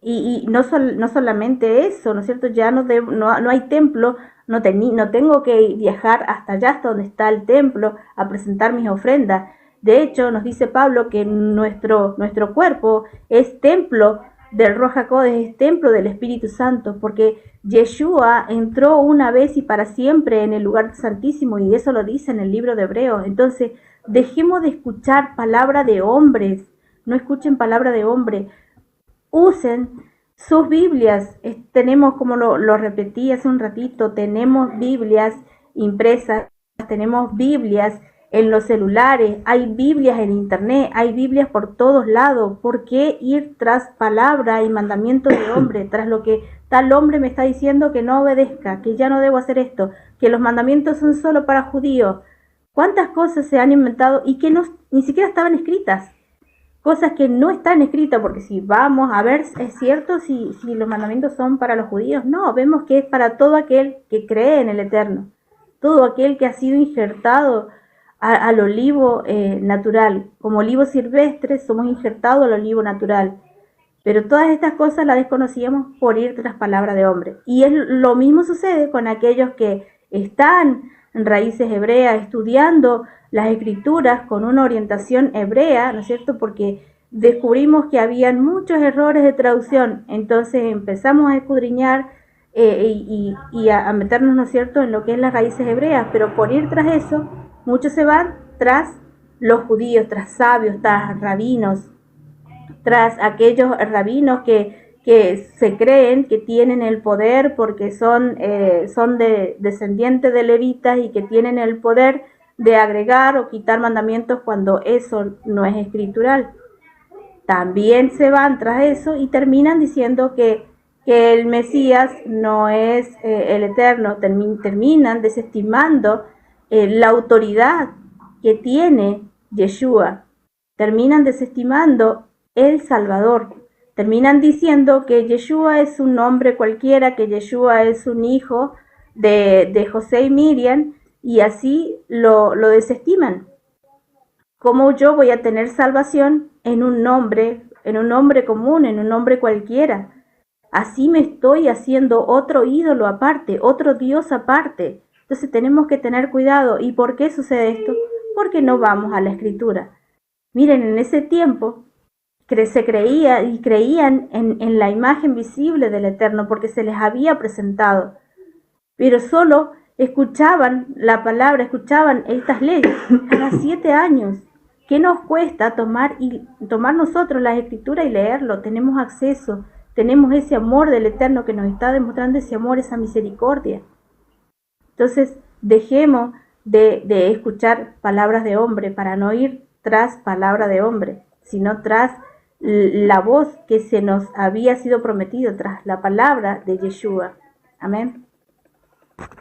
Y no solamente eso, ¿no es cierto? Ya no hay templo, no tengo que viajar hasta allá, hasta donde está el templo, a presentar mis ofrendas. De hecho, nos dice Pablo que nuestro cuerpo es templo del Ruach HaKodesh, es templo del Espíritu Santo, porque Yeshua entró una vez y para siempre en el lugar santísimo, y eso lo dice en el libro de Hebreos. Entonces, dejemos de escuchar palabra de hombres, no escuchen palabra de hombre. Usen sus Biblias. Tenemos, como lo repetí hace un ratito, tenemos Biblias impresas, tenemos Biblias en los celulares, hay Biblias en internet, hay Biblias por todos lados. ¿Por qué ir tras palabra y mandamiento de hombre, tras lo que tal hombre me está diciendo que no obedezca, que ya no debo hacer esto, que los mandamientos son solo para judíos? ¿Cuántas cosas se han inventado y que ni siquiera estaban escritas? Cosas que no están escritas, porque si vamos a ver, es cierto si los mandamientos son para los judíos. No, vemos que es para todo aquel que cree en el Eterno, todo aquel que ha sido injertado al olivo natural. Como olivo silvestre somos injertados al olivo natural. Pero todas estas cosas las desconocíamos por ir tras palabra de hombre. Y lo mismo sucede con aquellos que están en raíces hebreas, estudiando las escrituras con una orientación hebrea, ¿no es cierto? Porque descubrimos que habían muchos errores de traducción. Entonces empezamos a escudriñar y a meternos, ¿no es cierto?, en lo que es las raíces hebreas. Pero por ir tras eso, muchos se van tras los judíos, tras sabios, tras rabinos, tras aquellos rabinos que se creen que tienen el poder porque son descendientes de levitas y que tienen el poder de agregar o quitar mandamientos cuando eso no es escritural. También se van tras eso y terminan diciendo que el Mesías no es el Eterno. Terminan desestimando la autoridad que tiene Yeshua. Terminan desestimando el Salvador. Terminan diciendo que Yeshua es un hombre cualquiera, que Yeshua es un hijo de José y Miriam, y así lo desestiman. ¿Cómo yo voy a tener salvación en un nombre común, en un nombre cualquiera? Así me estoy haciendo otro ídolo aparte, otro Dios aparte. Entonces tenemos que tener cuidado. ¿Y por qué sucede esto? Porque no vamos a la Escritura. Miren, en ese tiempo se creía y creían en la imagen visible del Eterno porque se les había presentado, pero solo escuchaban la palabra, escuchaban estas leyes cada 7 años. ¿Qué nos cuesta tomar nosotros las Escrituras y leerlo? Tenemos acceso, tenemos ese amor del Eterno que nos está demostrando ese amor, esa misericordia. Entonces dejemos de escuchar palabras de hombre para no ir tras palabra de hombre, sino tras la voz que se nos había sido prometido, tras la palabra de Yeshua. Amén.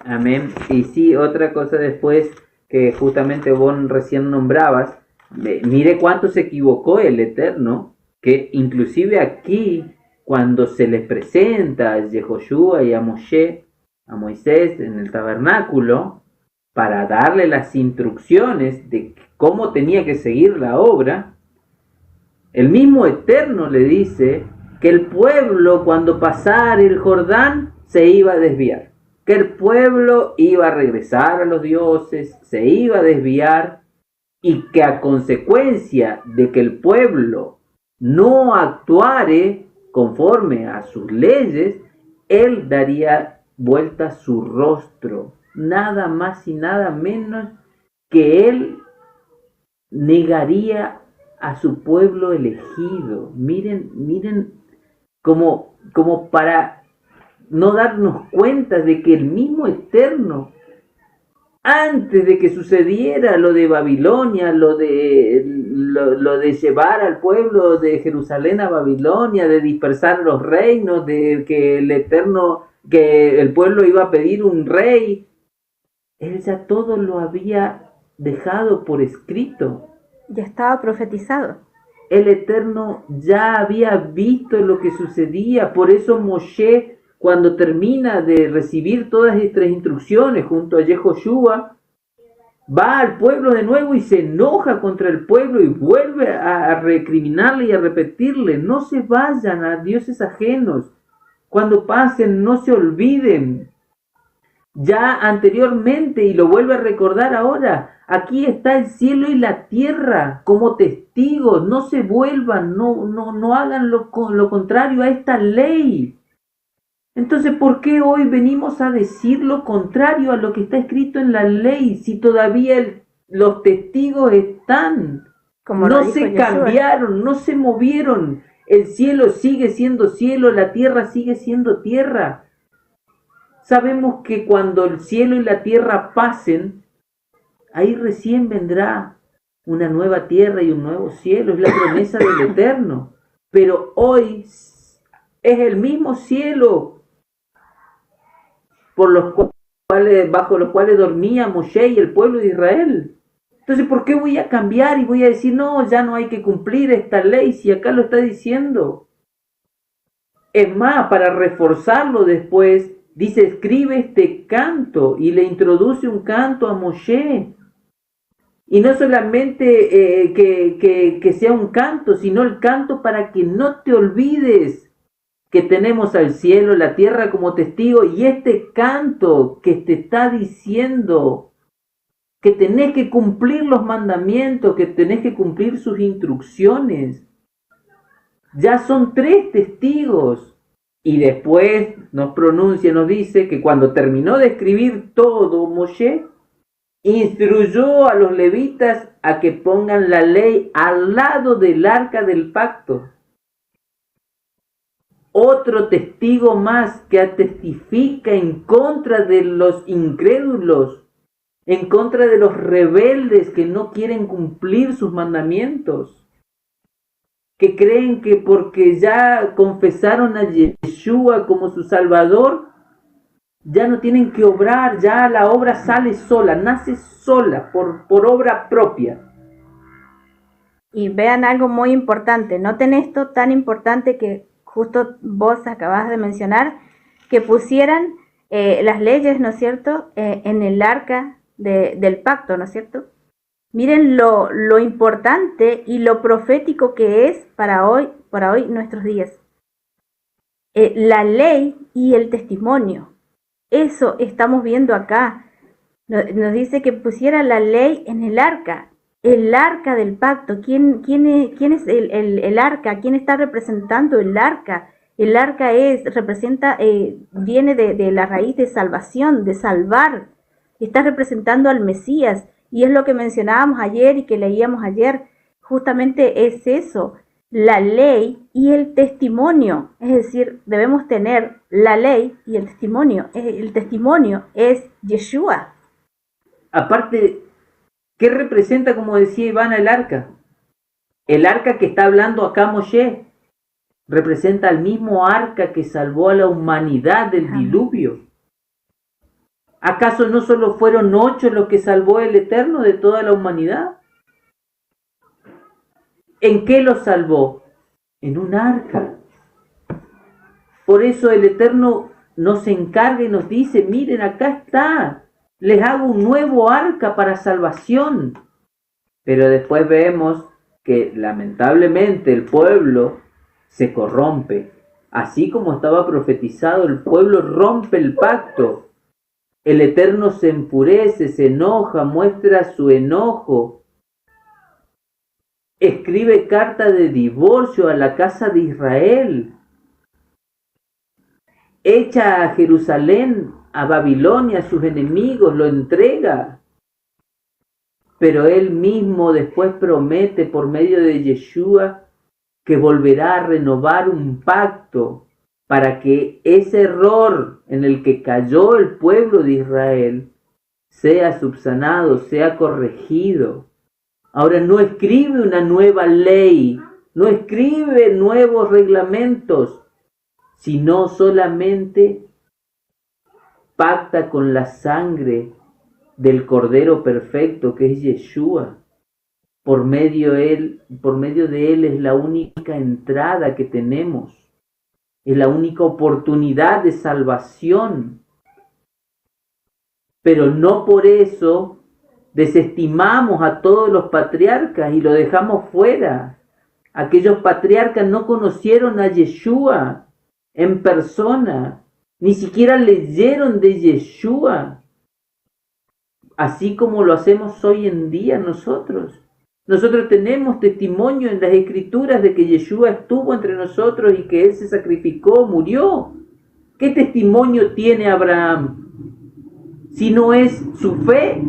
Amén. Y sí, otra cosa después que justamente vos recién nombrabas, Mire cuánto se equivocó el Eterno, que inclusive aquí, cuando se les presenta a Yehoshua y a Moisés en el tabernáculo, para darle las instrucciones de cómo tenía que seguir la obra, el mismo Eterno le dice que el pueblo, cuando pasara el Jordán, se iba a desviar, que el pueblo iba a regresar a los dioses, se iba a desviar, y que a consecuencia de que el pueblo no actuare conforme a sus leyes, él daría vuelta su rostro, nada más y nada menos que él negaría a su pueblo elegido. Miren como para no darnos cuenta de que el mismo Eterno, antes de que sucediera lo de Babilonia, lo de llevar al pueblo de Jerusalén a Babilonia, de dispersar los reinos, de que que el pueblo iba a pedir un rey, él ya todo lo había dejado por escrito. Ya estaba profetizado. El Eterno ya había visto lo que sucedía, por eso Moshe, cuando termina de recibir todas estas instrucciones junto a Yehoshua, va al pueblo de nuevo y se enoja contra el pueblo y vuelve a recriminarle y a repetirle: no se vayan a dioses ajenos, cuando pasen no se olviden. Ya anteriormente, y lo vuelve a recordar ahora, aquí está el cielo y la tierra como testigos, no se vuelvan, no hagan lo contrario a esta ley. Entonces, ¿por qué hoy venimos a decir lo contrario a lo que está escrito en la ley si todavía los testigos están? Como no se cambiaron, no se movieron. El cielo sigue siendo cielo, la tierra sigue siendo tierra. Sabemos que cuando el cielo y la tierra pasen, ahí recién vendrá una nueva tierra y un nuevo cielo. Es la promesa del Eterno. Pero hoy es el mismo cielo bajo los cuales dormía Moshe y el pueblo de Israel. Entonces, ¿por qué voy a cambiar y voy a decir: no, ya no hay que cumplir esta ley si acá lo está diciendo? Es más, para reforzarlo después, dice: escribe este canto, y le introduce un canto a Moshe. Y no solamente que sea un canto, sino el canto para que no te olvides que tenemos al cielo, la tierra como testigo, y este canto que te está diciendo que tenés que cumplir los mandamientos, que tenés que cumplir sus instrucciones. Ya son 3 testigos. Y después nos dice que cuando terminó de escribir todo, Moshe instruyó a los levitas a que pongan la ley al lado del arca del pacto. Otro testigo más que testifica en contra de los incrédulos, en contra de los rebeldes que no quieren cumplir sus mandamientos, que creen que porque ya confesaron a Yeshua como su Salvador, ya no tienen que obrar, ya la obra sale sola, nace sola, por obra propia. Y vean algo muy importante, noten esto tan importante que justo vos acabas de mencionar, que pusieran las leyes, ¿no es cierto?, en el arca del pacto, ¿no es cierto? Miren lo importante y lo profético que es para hoy nuestros días. La ley y el testimonio, eso estamos viendo acá. Nos dice que pusiera la ley en el arca del pacto. ¿Quién es el arca? ¿Quién está representando el arca? El arca viene de la raíz de salvación, de salvar. Está representando al Mesías. Y es lo que mencionábamos ayer y que leíamos ayer. Justamente es eso, la ley y el testimonio. Es decir, debemos tener la ley y el testimonio. El testimonio es Yeshua. Aparte, ¿qué representa, como decía Ivana, el arca? El arca que está hablando acá Moshe representa al mismo arca que salvó a la humanidad del diluvio. ¿Acaso no solo fueron 8 los que salvó el Eterno de toda la humanidad? ¿En qué los salvó? En un arca. Por eso el Eterno nos encarga y nos dice, miren, acá está, les hago un nuevo arca para salvación. Pero después vemos que lamentablemente el pueblo se corrompe. Así como estaba profetizado, el pueblo rompe el pacto. El Eterno se enfurece, se enoja, muestra su enojo. Escribe carta de divorcio a la casa de Israel. Echa a Jerusalén, a Babilonia, a sus enemigos, lo entrega. Pero él mismo después promete por medio de Yeshua que volverá a renovar un pacto para que ese error en el que cayó el pueblo de Israel sea subsanado, sea corregido. Ahora no escribe una nueva ley, no escribe nuevos reglamentos, sino solamente pacta con la sangre del Cordero Perfecto que es Yeshua. Por medio de él es la única entrada que tenemos, es la única oportunidad de salvación. Pero no por eso desestimamos a todos los patriarcas y lo dejamos fuera. Aquellos patriarcas no conocieron a Yeshua en persona, ni siquiera leyeron de Yeshua, así como lo hacemos hoy en día nosotros. Nosotros tenemos testimonio en las Escrituras de que Yeshua estuvo entre nosotros y que Él se sacrificó, murió. ¿Qué testimonio tiene Abraham? Si no es su fe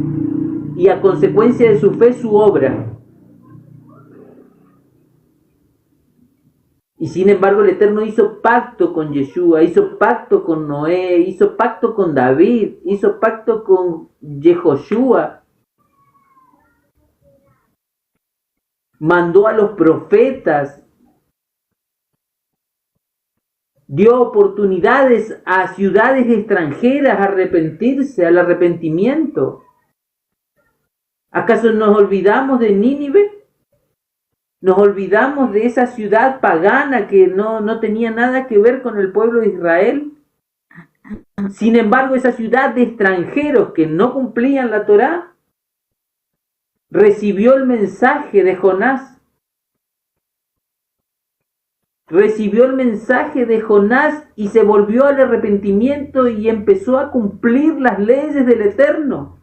y a consecuencia de su fe su obra. Y sin embargo el Eterno hizo pacto con Yeshua, hizo pacto con Noé, hizo pacto con David, hizo pacto con Yehoshua. Mandó a los profetas, dio oportunidades a ciudades extranjeras a arrepentirse, al arrepentimiento. ¿Acaso nos olvidamos de Nínive? ¿Nos olvidamos de esa ciudad pagana que no tenía nada que ver con el pueblo de Israel? Sin embargo, esa ciudad de extranjeros que no cumplían la Torá, recibió el mensaje de Jonás. Recibió el mensaje de Jonás y se volvió al arrepentimiento y empezó a cumplir las leyes del Eterno.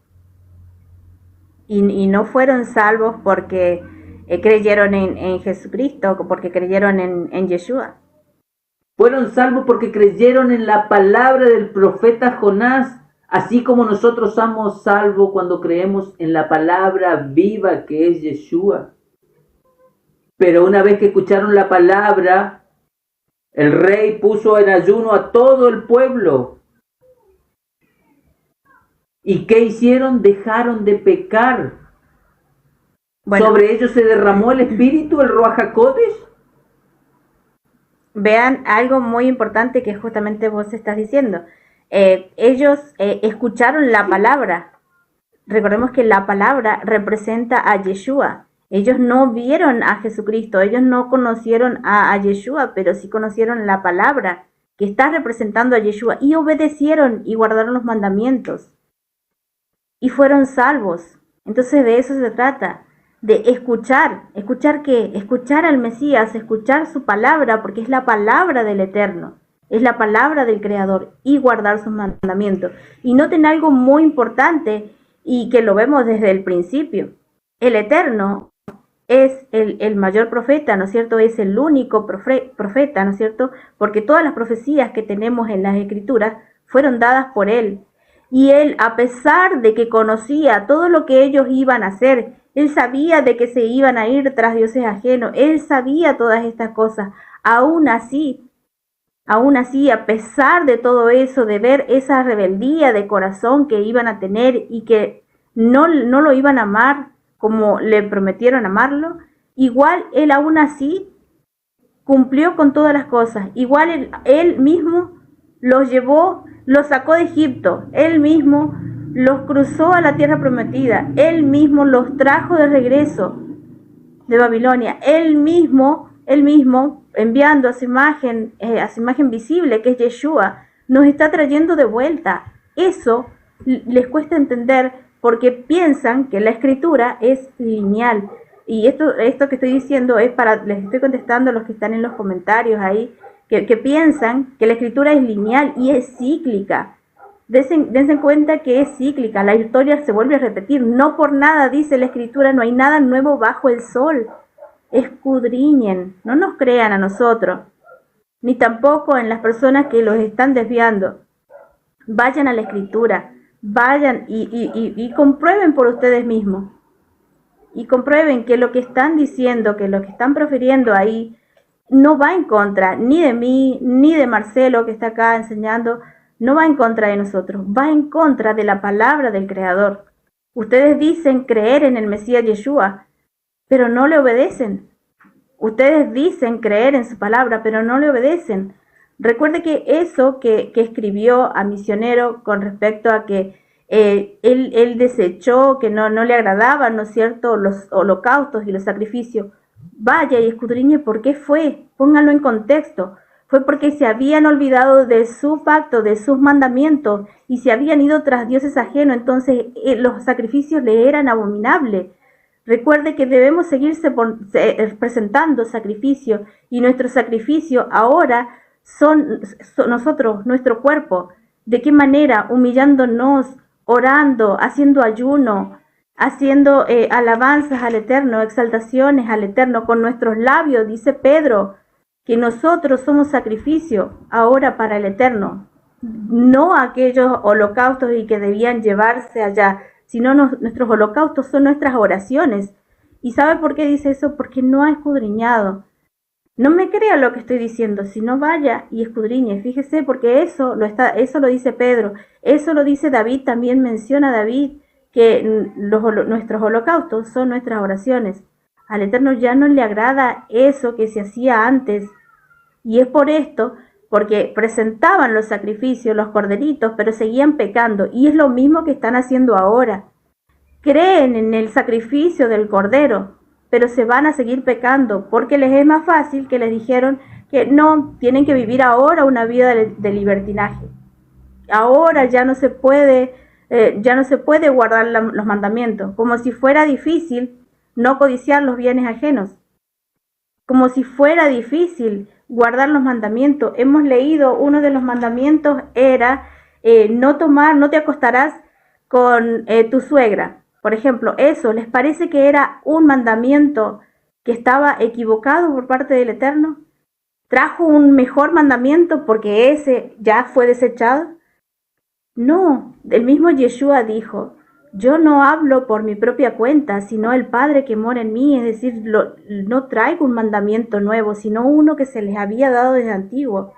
Y no fueron salvos porque creyeron en Jesucristo, porque creyeron en Yeshua. Fueron salvos porque creyeron en la palabra del profeta Jonás, así como nosotros somos salvos cuando creemos en la palabra viva que es Yeshua. Pero una vez que escucharon la palabra, el rey puso en ayuno a todo el pueblo. ¿Y qué hicieron? Dejaron de pecar. Bueno, sobre ellos se derramó el Espíritu, el Ruach HaKodesh. Vean algo muy importante que justamente vos estás diciendo. Ellos escucharon la palabra. Recordemos que la palabra representa a Yeshua. Ellos no vieron a Jesucristo, ellos no conocieron a Yeshua, pero sí conocieron la palabra que está representando a Yeshua y obedecieron y guardaron los mandamientos y fueron salvos. Entonces de eso se trata, de escuchar. ¿Escuchar qué? Escuchar al Mesías, escuchar su palabra, porque es la palabra del Eterno, es la palabra del Creador, y guardar sus mandamientos. Y noten algo muy importante y que lo vemos desde el principio. El Eterno es el mayor profeta, ¿no es cierto? Es el único profeta, ¿no es cierto? Porque todas las profecías que tenemos en las Escrituras fueron dadas por Él. Y Él, a pesar de que conocía todo lo que ellos iban a hacer, Él sabía de que se iban a ir tras dioses ajenos, Él sabía todas estas cosas. Aún así, a pesar de todo eso, de ver esa rebeldía de corazón que iban a tener y que no lo iban a amar como le prometieron amarlo, igual Él aún así cumplió con todas las cosas. Igual él mismo los llevó, los sacó de Egipto, Él mismo los cruzó a la tierra prometida, Él mismo los trajo de regreso. de Babilonia. Él mismo enviando a su imagen visible, que es Yeshua, nos está trayendo de vuelta. Eso les cuesta entender porque piensan que la escritura es lineal. Y esto que estoy diciendo es les estoy contestando a los que están en los comentarios ahí, que piensan que la escritura es lineal y es cíclica. Dense cuenta que es cíclica, la historia se vuelve a repetir. No por nada dice la escritura, no hay nada nuevo bajo el sol. Escudriñen, no nos crean a nosotros, ni tampoco en las personas que los están desviando. Vayan a la escritura, vayan y comprueben por ustedes mismos. Y comprueben que lo que están diciendo, que lo que están profiriendo ahí, no va en contra ni de mí, ni de Marcelo que está acá enseñando, no va en contra de nosotros, va en contra de la palabra del Creador. Ustedes dicen creer en el Mesías Yeshua, pero no le obedecen. Ustedes dicen creer en su palabra, pero no le obedecen. Recuerde que eso que escribió a Misionero con respecto a que él desechó, que no le agradaban, ¿no es cierto?, los holocaustos y los sacrificios. Vaya y escudriñe por qué fue, pónganlo en contexto. Fue porque se habían olvidado de su pacto, de sus mandamientos, y se habían ido tras dioses ajenos, entonces los sacrificios le eran abominables. Recuerde que debemos seguirse presentando sacrificios, y nuestro sacrificio ahora son nosotros, nuestro cuerpo. ¿De qué manera? Humillándonos, orando, haciendo ayuno, haciendo alabanzas al Eterno, exaltaciones al Eterno con nuestros labios, dice Pedro, que nosotros somos sacrificio ahora para el Eterno, no aquellos holocaustos y que debían llevarse allá, sino nuestros holocaustos son nuestras oraciones. ¿Y sabe por qué dice eso? Porque no ha escudriñado. No me crea lo que estoy diciendo, sino vaya y escudriñe. Fíjese, porque eso lo dice Pedro, eso lo dice David, también menciona David que nuestros holocaustos son nuestras oraciones. Al Eterno ya no le agrada eso que se hacía antes. Y es por esto, porque presentaban los sacrificios, los corderitos, pero seguían pecando. Y es lo mismo que están haciendo ahora. Creen en el sacrificio del cordero, pero se van a seguir pecando, porque les es más fácil que les dijeron que no, tienen que vivir ahora una vida de libertinaje. Ahora ya no se puede guardar los mandamientos, como si fuera difícil no codiciar los bienes ajenos, como si fuera difícil guardar los mandamientos. Hemos leído, uno de los mandamientos era no te acostarás con tu suegra. Por ejemplo, eso, ¿les parece que era un mandamiento que estaba equivocado por parte del Eterno? ¿Trajo un mejor mandamiento porque ese ya fue desechado? No, el mismo Yeshua dijo, yo no hablo por mi propia cuenta, sino el Padre que mora en mí, es decir, no traigo un mandamiento nuevo, sino uno que se les había dado desde antiguo.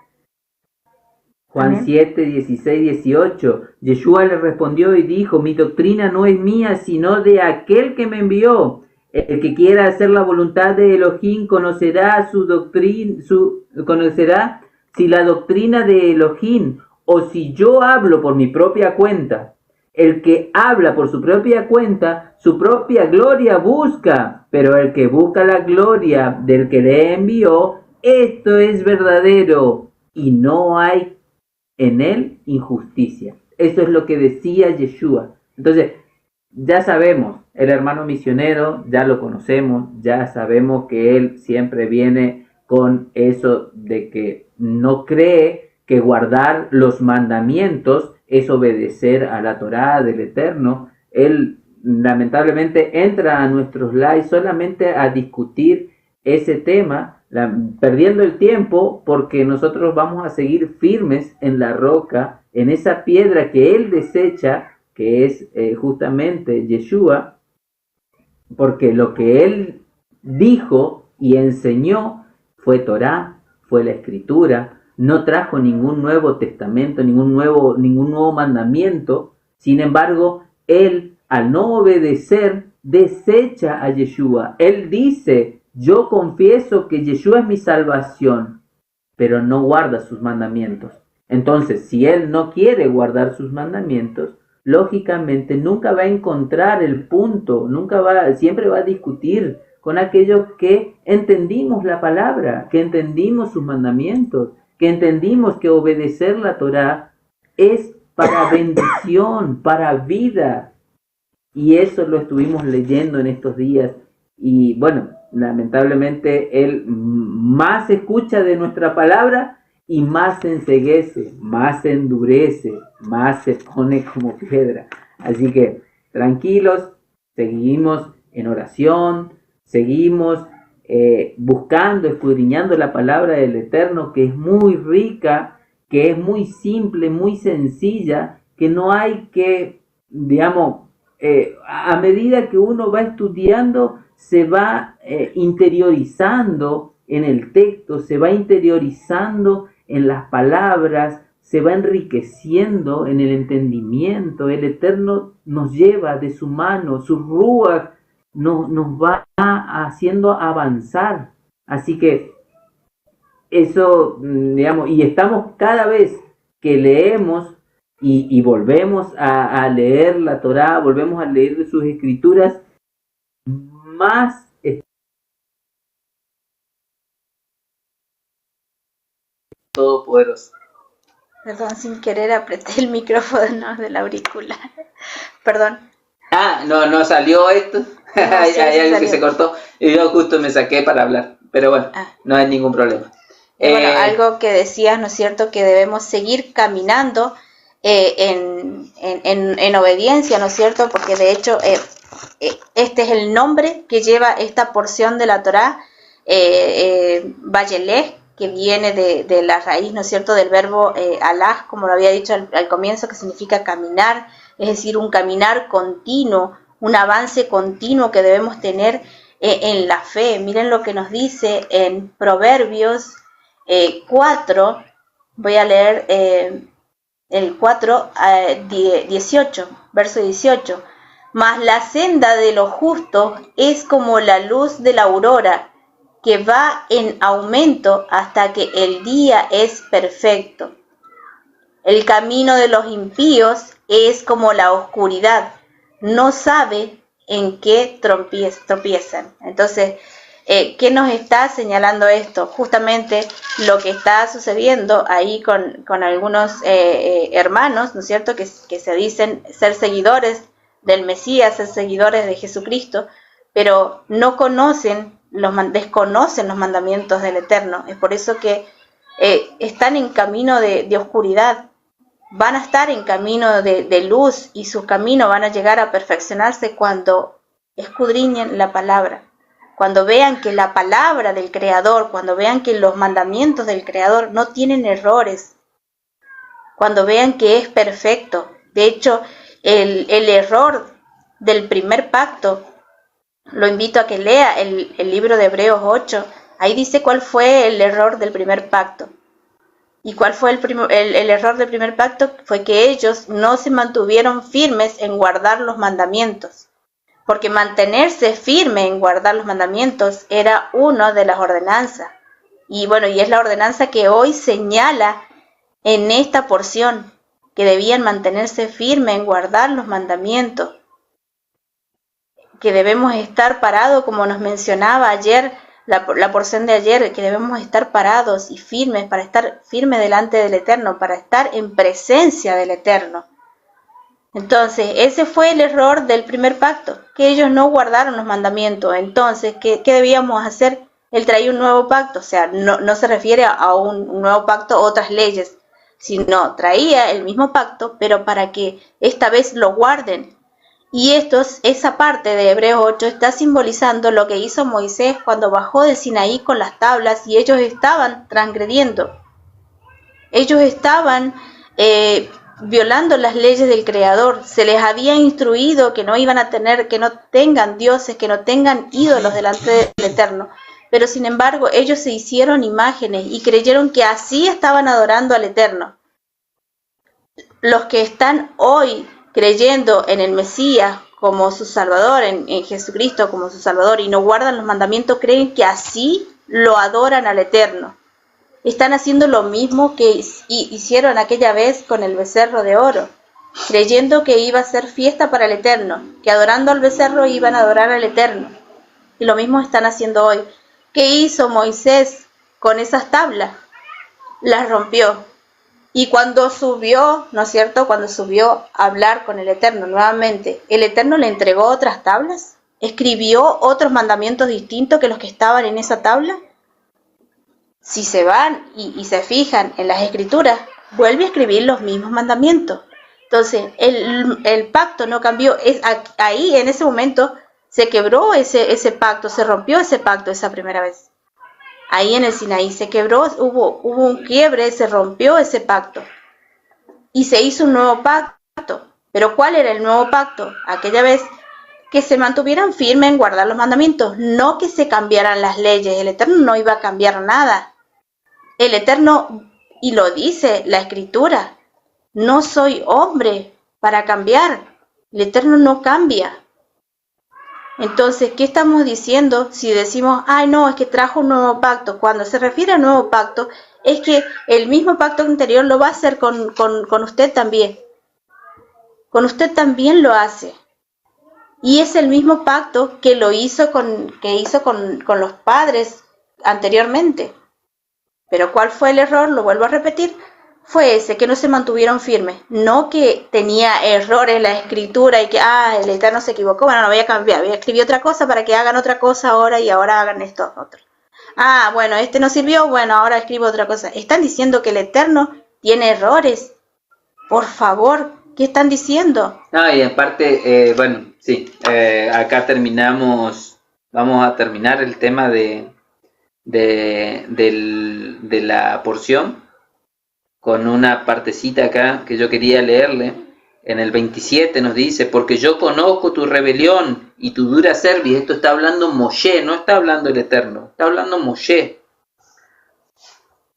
Juan Amén. 7, 16, 18. Yeshua le respondió y dijo, mi doctrina no es mía, sino de aquel que me envió. El que quiera hacer la voluntad de Elohim conocerá conocerá si la doctrina de Elohim o si yo hablo por mi propia cuenta. El que habla por su propia cuenta, su propia gloria busca, pero el que busca la gloria del que le envió, esto es verdadero, y no hay en él injusticia. Eso es lo que decía Yeshua. Entonces, ya sabemos, el hermano misionero, ya lo conocemos, ya sabemos que él siempre viene con eso de que no cree que guardar los mandamientos es obedecer a la Torá del Eterno. Él lamentablemente entra a nuestros lives solamente a discutir ese tema, perdiendo el tiempo, porque nosotros vamos a seguir firmes en la roca, en esa piedra que él desecha, que es justamente Yeshua, porque lo que él dijo y enseñó fue Torá, fue la Escritura, no trajo ningún nuevo testamento, ningún nuevo mandamiento. Sin embargo, él, al no obedecer, desecha a Yeshua. Él dice, yo confieso que Yeshua es mi salvación, pero no guarda sus mandamientos. Entonces, si él no quiere guardar sus mandamientos, lógicamente nunca va a encontrar el punto, siempre va a discutir con aquellos que entendimos la palabra, que entendimos sus mandamientos, que entendimos que obedecer la Torá es para bendición, para vida. Y eso lo estuvimos leyendo en estos días. Y bueno, lamentablemente él más escucha de nuestra palabra y más se enceguece, más se endurece, más se pone como piedra. Así que tranquilos, seguimos en oración, seguimos buscando, escudriñando la palabra del Eterno, que es muy rica, que es muy simple, muy sencilla, que no hay que, digamos, a medida que uno va estudiando, se va interiorizando en el texto, se va interiorizando en las palabras, se va enriqueciendo en el entendimiento. El Eterno nos lleva de su mano, su ruaj nos va haciendo avanzar. Así que eso, digamos, y estamos cada vez que leemos y volvemos a leer la Torá, volvemos a leer sus escrituras, más todopoderoso. Perdón, sin querer apreté el micrófono del auricular. Perdón. No salió esto. No, hay algo que salió. se cortó y yo justo me saqué para hablar. Pero bueno, no hay ningún problema. Bueno, algo que decías, ¿no es cierto? Que debemos seguir caminando en obediencia, ¿no es cierto? Porque de hecho este es el nombre que lleva esta porción de la Torá, Vayelech, que viene de la raíz, ¿no es cierto?, del verbo alaj, como lo había dicho al comienzo, que significa caminar, es decir, un caminar continuo, un avance continuo que debemos tener en la fe. Miren lo que nos dice en Proverbios 4, voy a leer el 4, 18, verso 18. Mas la senda de los justos es como la luz de la aurora, que va en aumento hasta que el día es perfecto. El camino de los impíos es como la oscuridad, no sabe en qué tropiezan. Entonces, ¿qué nos está señalando esto? Justamente lo que está sucediendo ahí con algunos hermanos, ¿no es cierto?, que se dicen ser seguidores del Mesías, ser seguidores de Jesucristo, pero no desconocen los mandamientos del Eterno. Es por eso que están en camino de oscuridad, van a estar en camino de luz, y sus caminos van a llegar a perfeccionarse cuando escudriñen la palabra, cuando vean que la palabra del Creador, cuando vean que los mandamientos del Creador no tienen errores, cuando vean que es perfecto. De hecho, el error del primer pacto, lo invito a que lea el libro de Hebreos 8, ahí dice cuál fue el error del primer pacto. ¿Y cuál fue el error del primer pacto? Fue que ellos no se mantuvieron firmes en guardar los mandamientos, porque mantenerse firme en guardar los mandamientos era una de las ordenanzas. Y bueno, y es la ordenanza que hoy señala en esta porción, que debían mantenerse firmes en guardar los mandamientos, que debemos estar parados, como nos mencionaba ayer, la porción de ayer, que debemos estar parados y firmes, para estar firmes delante del Eterno, para estar en presencia del Eterno. Entonces, ese fue el error del primer pacto, que ellos no guardaron los mandamientos. Entonces, ¿qué debíamos hacer? Él traía un nuevo pacto, o sea, no se refiere a un nuevo pacto, otras leyes, sino traía el mismo pacto, pero para que esta vez lo guarden. Y esa parte de Hebreos 8 está simbolizando lo que hizo Moisés cuando bajó del Sinaí con las tablas, y ellos estaban transgrediendo. Ellos estaban violando las leyes del Creador. Se les había instruido que no tengan dioses, que no tengan ídolos delante del Eterno. Pero sin embargo, ellos se hicieron imágenes y creyeron que así estaban adorando al Eterno. Los que están hoy creyendo en el Mesías como su Salvador, en Jesucristo como su Salvador, y no guardan los mandamientos, creen que así lo adoran al Eterno. Están haciendo lo mismo que hicieron aquella vez con el becerro de oro, creyendo que iba a ser fiesta para el Eterno, que adorando al becerro iban a adorar al Eterno. Y lo mismo están haciendo hoy. ¿Qué hizo Moisés con esas tablas? Las rompió. Y cuando subió, ¿no es cierto? Cuando subió a hablar con el Eterno nuevamente, ¿el Eterno le entregó otras tablas? ¿Escribió otros mandamientos distintos que los que estaban en esa tabla? Si se van y se fijan en las escrituras, vuelve a escribir los mismos mandamientos. Entonces, el pacto no cambió. Ahí, en ese momento, se quebró ese pacto, se rompió ese pacto esa primera vez. Ahí en el Sinaí se quebró, hubo un quiebre, se rompió ese pacto. Y se hizo un nuevo pacto. ¿Pero cuál era el nuevo pacto? Aquella vez que se mantuvieran firmes en guardar los mandamientos, no que se cambiaran las leyes. El Eterno no iba a cambiar nada. El Eterno, y lo dice la Escritura, no soy hombre para cambiar. El Eterno no cambia. Entonces, ¿qué estamos diciendo si decimos, ay no, es que trajo un nuevo pacto? Cuando se refiere a nuevo pacto, es que el mismo pacto anterior lo va a hacer con usted también. Con usted también lo hace. Y es el mismo pacto que hizo con los padres anteriormente. Pero ¿cuál fue el error? Lo vuelvo a repetir. Fue ese, que no se mantuvieron firmes. No que tenía errores en la escritura y que, el Eterno se equivocó. Bueno, no voy a cambiar. Voy a escribir otra cosa para que hagan otra cosa ahora y ahora hagan esto otro. Bueno, este no sirvió. Bueno, ahora escribo otra cosa. Están diciendo que el Eterno tiene errores. Por favor, ¿qué están diciendo? No, y en parte, bueno, sí. Acá terminamos. Vamos a terminar el tema de la porción con una partecita acá que yo quería leerle. En el 27 nos dice, porque yo conozco tu rebelión y tu dura cerviz. Esto está hablando Moshe, no está hablando el Eterno, está hablando Moshe.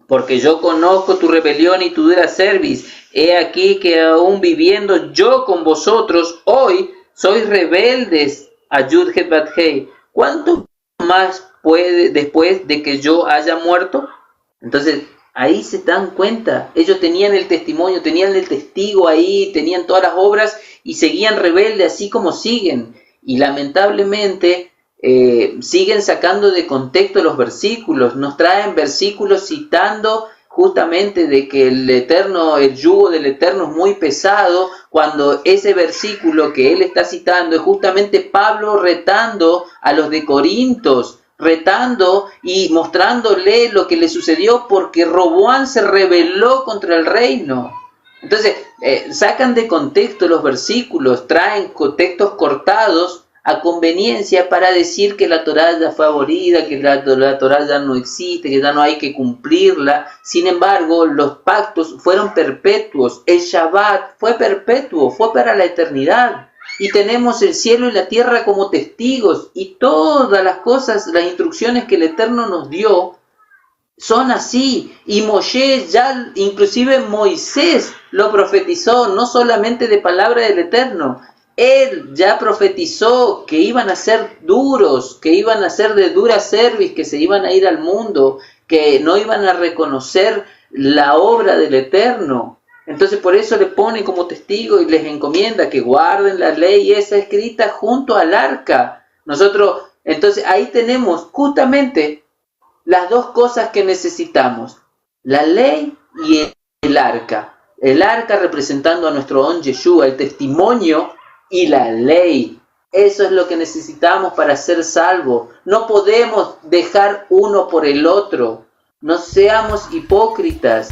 Porque yo conozco tu rebelión y tu dura cerviz. He aquí que aún viviendo yo con vosotros, hoy sois rebeldes a Yud Het Bat Hei. ¿Cuánto más puede después de que yo haya muerto? Entonces, ahí se dan cuenta, ellos tenían el testimonio, tenían el testigo ahí, tenían todas las obras y seguían rebeldes así como siguen. Y lamentablemente siguen sacando de contexto los versículos, nos traen versículos citando justamente de que el yugo del Eterno es muy pesado, cuando ese versículo que él está citando es justamente Pablo retando a los de Corintios, retando y mostrándole lo que le sucedió porque Roboán se rebeló contra el reino. Entonces, sacan de contexto los versículos, traen contextos cortados a conveniencia para decir que la Torá ya fue abolida, que la Torá ya no existe, que ya no hay que cumplirla. Sin embargo, los pactos fueron perpetuos, el Shabbat fue perpetuo, fue para la eternidad. Y tenemos el cielo y la tierra como testigos, y todas las cosas, las instrucciones que el Eterno nos dio, son así. Y Moshe, ya inclusive Moisés lo profetizó, no solamente de palabra del Eterno. Él ya profetizó que iban a ser duros, que iban a ser de dura cerviz, que se iban a ir al mundo, que no iban a reconocer la obra del Eterno. Entonces por eso le pone como testigo y les encomienda que guarden la ley esa escrita junto al arca. Entonces ahí tenemos justamente las dos cosas que necesitamos, la ley y el arca. El arca representando a nuestro On Yeshua, el testimonio y la ley. Eso es lo que necesitamos para ser salvos. No podemos dejar uno por el otro. No seamos hipócritas.